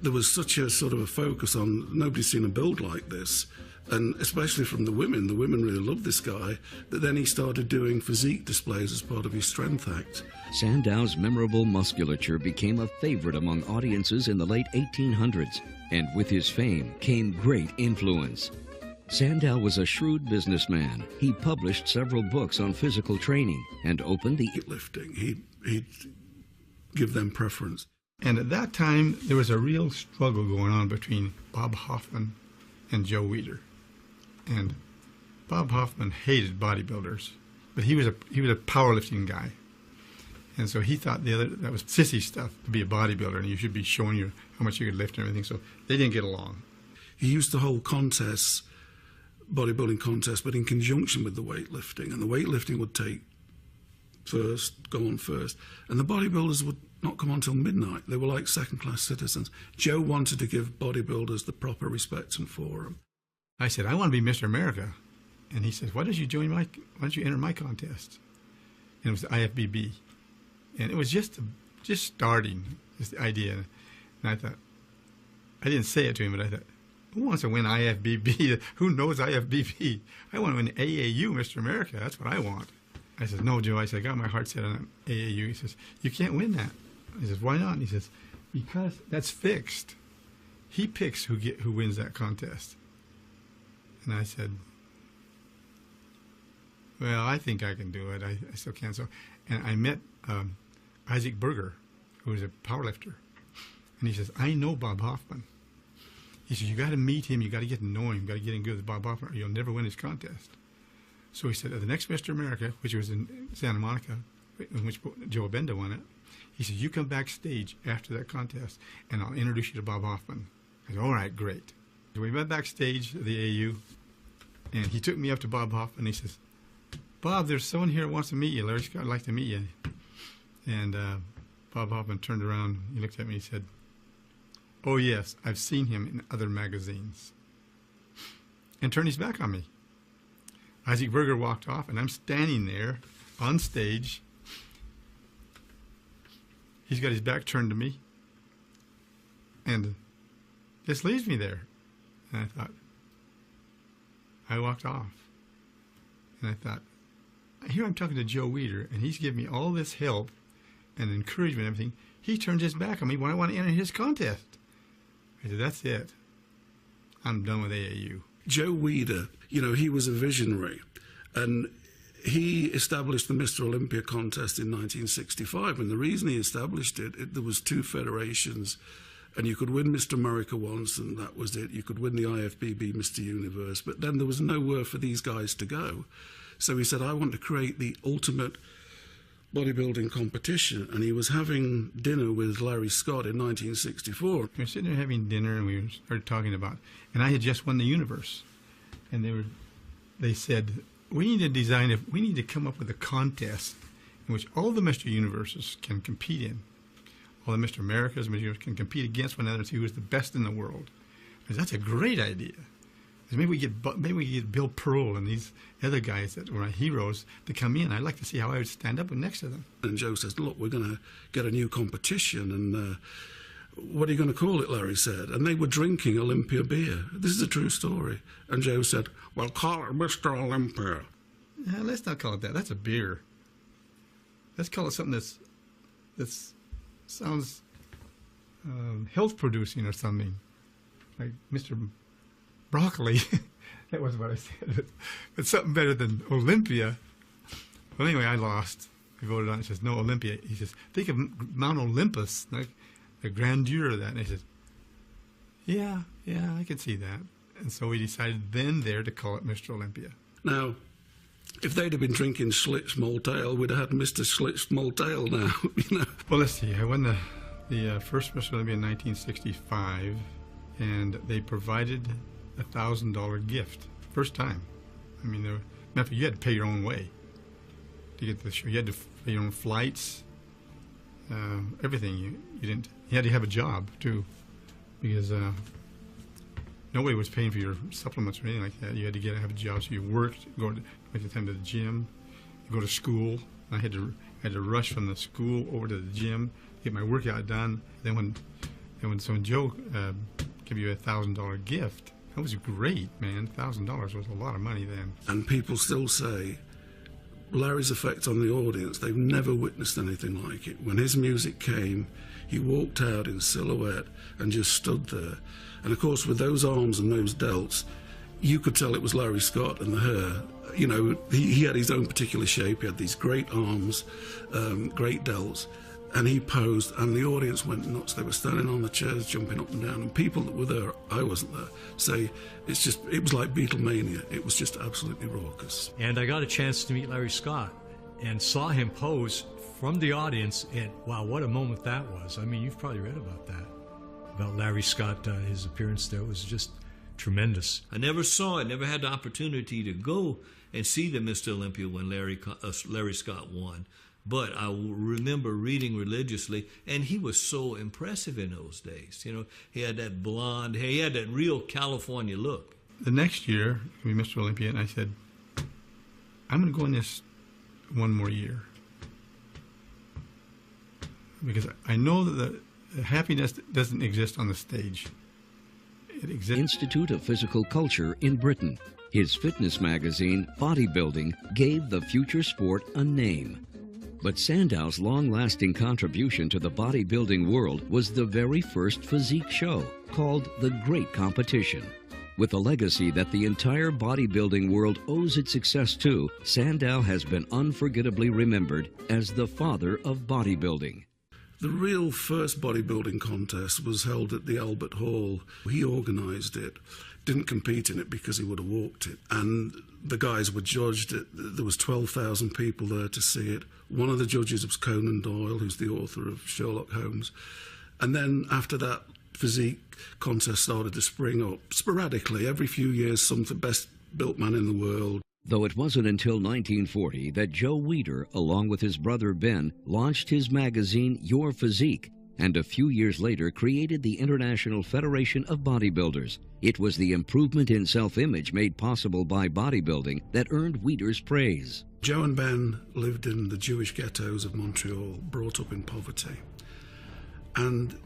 there was such a sort of a focus on nobody's seen a build like this, and especially from the women really loved this guy, that then he started doing physique displays as part of his strength act. Sandow's memorable musculature became a favorite among audiences in the late 1800s, and with his fame came great influence. Sandow was a shrewd businessman. He published several books on physical training and opened the lifting. He'd give them preference. And at that time, there was a real struggle going on between Bob Hoffman and Joe Weider. And Bob Hoffman hated bodybuilders, but he was a powerlifting guy. And so he thought that was sissy stuff to be a bodybuilder, and you should be showing you how much you could lift and everything. So they didn't get along. He used to hold contests, bodybuilding contests, but in conjunction with the weightlifting. And the weightlifting would take first, go on first. And the bodybuilders would not come on till midnight. They were like second-class citizens. Joe wanted to give bodybuilders the proper respect and forum. I said, I want to be Mr. America. And he says, why don't you enter my contest? And it was the IFBB. And it was just starting, just the idea. And I thought, I didn't say it to him, but I thought, who wants to win IFBB? Who knows IFBB? I want to win AAU, Mr. America. That's what I want. I said, no, Joe. I said, I got my heart set on AAU. He says, you can't win that. He says, why not? And he says, because that's fixed. He picks who wins that contest. And I said, well, I think I can do it. I still can. So, and I met Isaac Berger, who was a powerlifter. And he says, I know Bob Hoffman. He says, you got to meet him. You got to get to know him. You got to get in good with Bob Hoffman, or you'll never win his contest. So he said, at the next Mr. America, which was in Santa Monica, in which Joe Benda won it, he said, you come backstage after that contest, and I'll introduce you to Bob Hoffman. I said, all right, great. So we went backstage at the AU, and he took me up to Bob Hoffman. He says, Bob, there's someone here who wants to meet you. Larry Scott would like to meet you. And Bob Hoffman turned around, he looked at me, he said, oh yes, I've seen him in other magazines. And turned his back on me. Isaac Berger walked off, and I'm standing there on stage. He's got his back turned to me, and just leaves me there. And I thought, I walked off. And I thought, here I'm talking to Joe Weider, and he's giving me all this help and encouragement and everything. He turns his back on me when I want to enter his contest. I said, that's it. I'm done with AAU. Joe Weider, he was a visionary, and he established the Mr. Olympia contest in 1965, and the reason he established it, there was two federations, and you could win Mr. America once, and that was it. You could win the IFBB Mr. Universe, but then there was nowhere for these guys to go. So he said, I want to create the ultimate bodybuilding competition, and he was having dinner with Larry Scott in 1964. We were sitting there having dinner, and we started talking about, and I had just won the Universe, and they said, we need to come up with a contest in which all the Mr. Universes can compete in. All the Mr. Americas, Mr. Universe can compete against one another and see who's the best in the world. I said, that's a great idea. Maybe we get Bill Pearl and these other guys that were my heroes to come in. I'd like to see how I would stand up next to them. And Joe says, look, we're going to get a new competition, and what are you going to call it, Larry said. And they were drinking Olympia beer. This is a true story. And Joe said, well, call it Mr. Olympia. Let's not call it that. That's a beer. Let's call it something that sounds health-producing or something, like Mr. Broccoli. That wasn't what I said. But something better than Olympia. Well, anyway, I lost. I voted on it. He says, no, Olympia. He says, think of Mount Olympus, like the grandeur of that. And I said, yeah, I can see that. And so we decided then there to call it Mr. Olympia. Now, if they'd have been drinking Schlitz Malt Ale, we'd have had Mr. Schlitz Malt Ale now, Well, let's see. I won the first Mr. Olympia in 1965, and they provided a $1,000 gift. First time. I mean, you had to pay your own way to get to the show. You had to pay your own flights, everything. You had to have a job too, because nobody was paying for your supplements or anything like that. You had to have a job, so you worked, go to the time to the gym, go to school. I had to rush from the school over to the gym, get my workout done. Then when Joe gave you a $1,000 gift, that was great, man. $1,000 was a lot of money then. And people still say Larry's effect on the audience, they've never witnessed anything like it. When his music came, he walked out in silhouette and just stood there. And of course, with those arms and those delts, you could tell it was Larry Scott and the hair. You know, he had his own particular shape. He had these great arms, great delts, and he posed, and the audience went nuts. They were standing on the chairs, jumping up and down, and people that were there, I wasn't there, say it was like Beatlemania. It was just absolutely raucous. And I got a chance to meet Larry Scott and saw him pose from the audience, and wow, what a moment that was. I mean, you've probably read about that, about Larry Scott, his appearance there was just tremendous. I never saw it, never had the opportunity to go and see the Mr. Olympia when Larry Scott won. But I remember reading religiously, and he was so impressive in those days. You know, he had that blonde hair, he had that real California look. The next year, we Mr. Olympia, and I said, I'm going to go in this one more year. Because I know that the happiness doesn't exist on the stage. It exists. Institute of Physical Culture in Britain. His fitness magazine, Bodybuilding, gave the future sport a name. But Sandow's long-lasting contribution to the bodybuilding world was the very first physique show, called The Great Competition. With a legacy that the entire bodybuilding world owes its success to, Sandow has been unforgettably remembered as the father of bodybuilding. The real first bodybuilding contest was held at the Albert Hall. He organised it, didn't compete in it because he would have walked it. And the guys were judged. There was 12,000 people there to see it. One of the judges was Conan Doyle, who's the author of Sherlock Holmes. And then after that, physique contest started to spring up sporadically. Every few years, the best built man in the world. Though it wasn't until 1940 that Joe Weider, along with his brother Ben, launched his magazine Your Physique, and a few years later created the International Federation of Bodybuilders. It was the improvement in self-image made possible by bodybuilding that earned Weider's praise. Joe and Ben lived in the Jewish ghettos of Montreal, brought up in poverty. And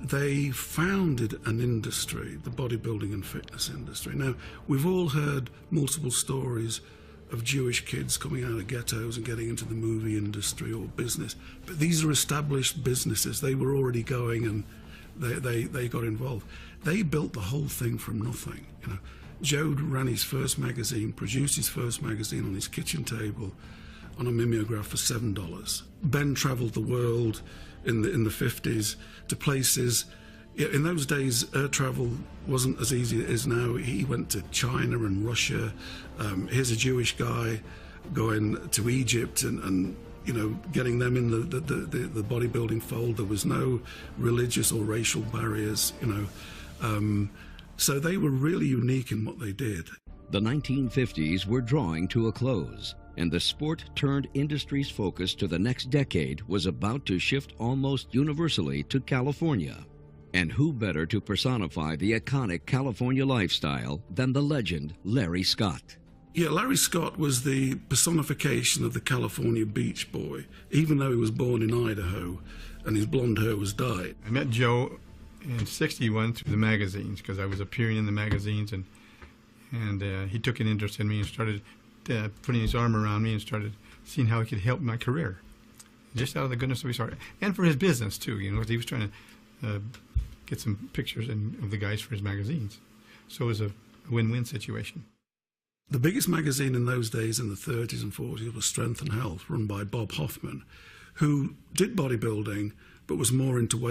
they founded an industry, the bodybuilding and fitness industry. Now, we've all heard multiple stories of Jewish kids coming out of ghettos and getting into the movie industry or business. But these are established businesses. They were already going, and they got involved. They built the whole thing from nothing. You know, Joe ran his first magazine, produced his first magazine on his kitchen table on a mimeograph for $7. Ben traveled the world in the 50s to places. In those days, air travel wasn't as easy as it is now. He went to China and Russia. Here's a Jewish guy going to Egypt and you know, getting them in the bodybuilding fold. There was no religious or racial barriers, you know. So they were really unique in what they did. The 1950s were drawing to a close, and the sport-turned-industry's focus to the next decade was about to shift almost universally to California. And who better to personify the iconic California lifestyle than the legend Larry Scott? Yeah, Larry Scott was the personification of the California beach boy, even though he was born in Idaho and his blonde hair was dyed. I met Joe in '61 through the magazines, because I was appearing in the magazines, and he took an interest in me and started putting his arm around me and started seeing how he could help my career, just out of the goodness of his heart, and for his business too. You know, because he was trying to get some pictures of the guys for his magazines, so it was a win-win situation. The biggest magazine in those days, in the 30s and 40s, was Strength and Health, run by Bob Hoffman, who did bodybuilding but was more into weight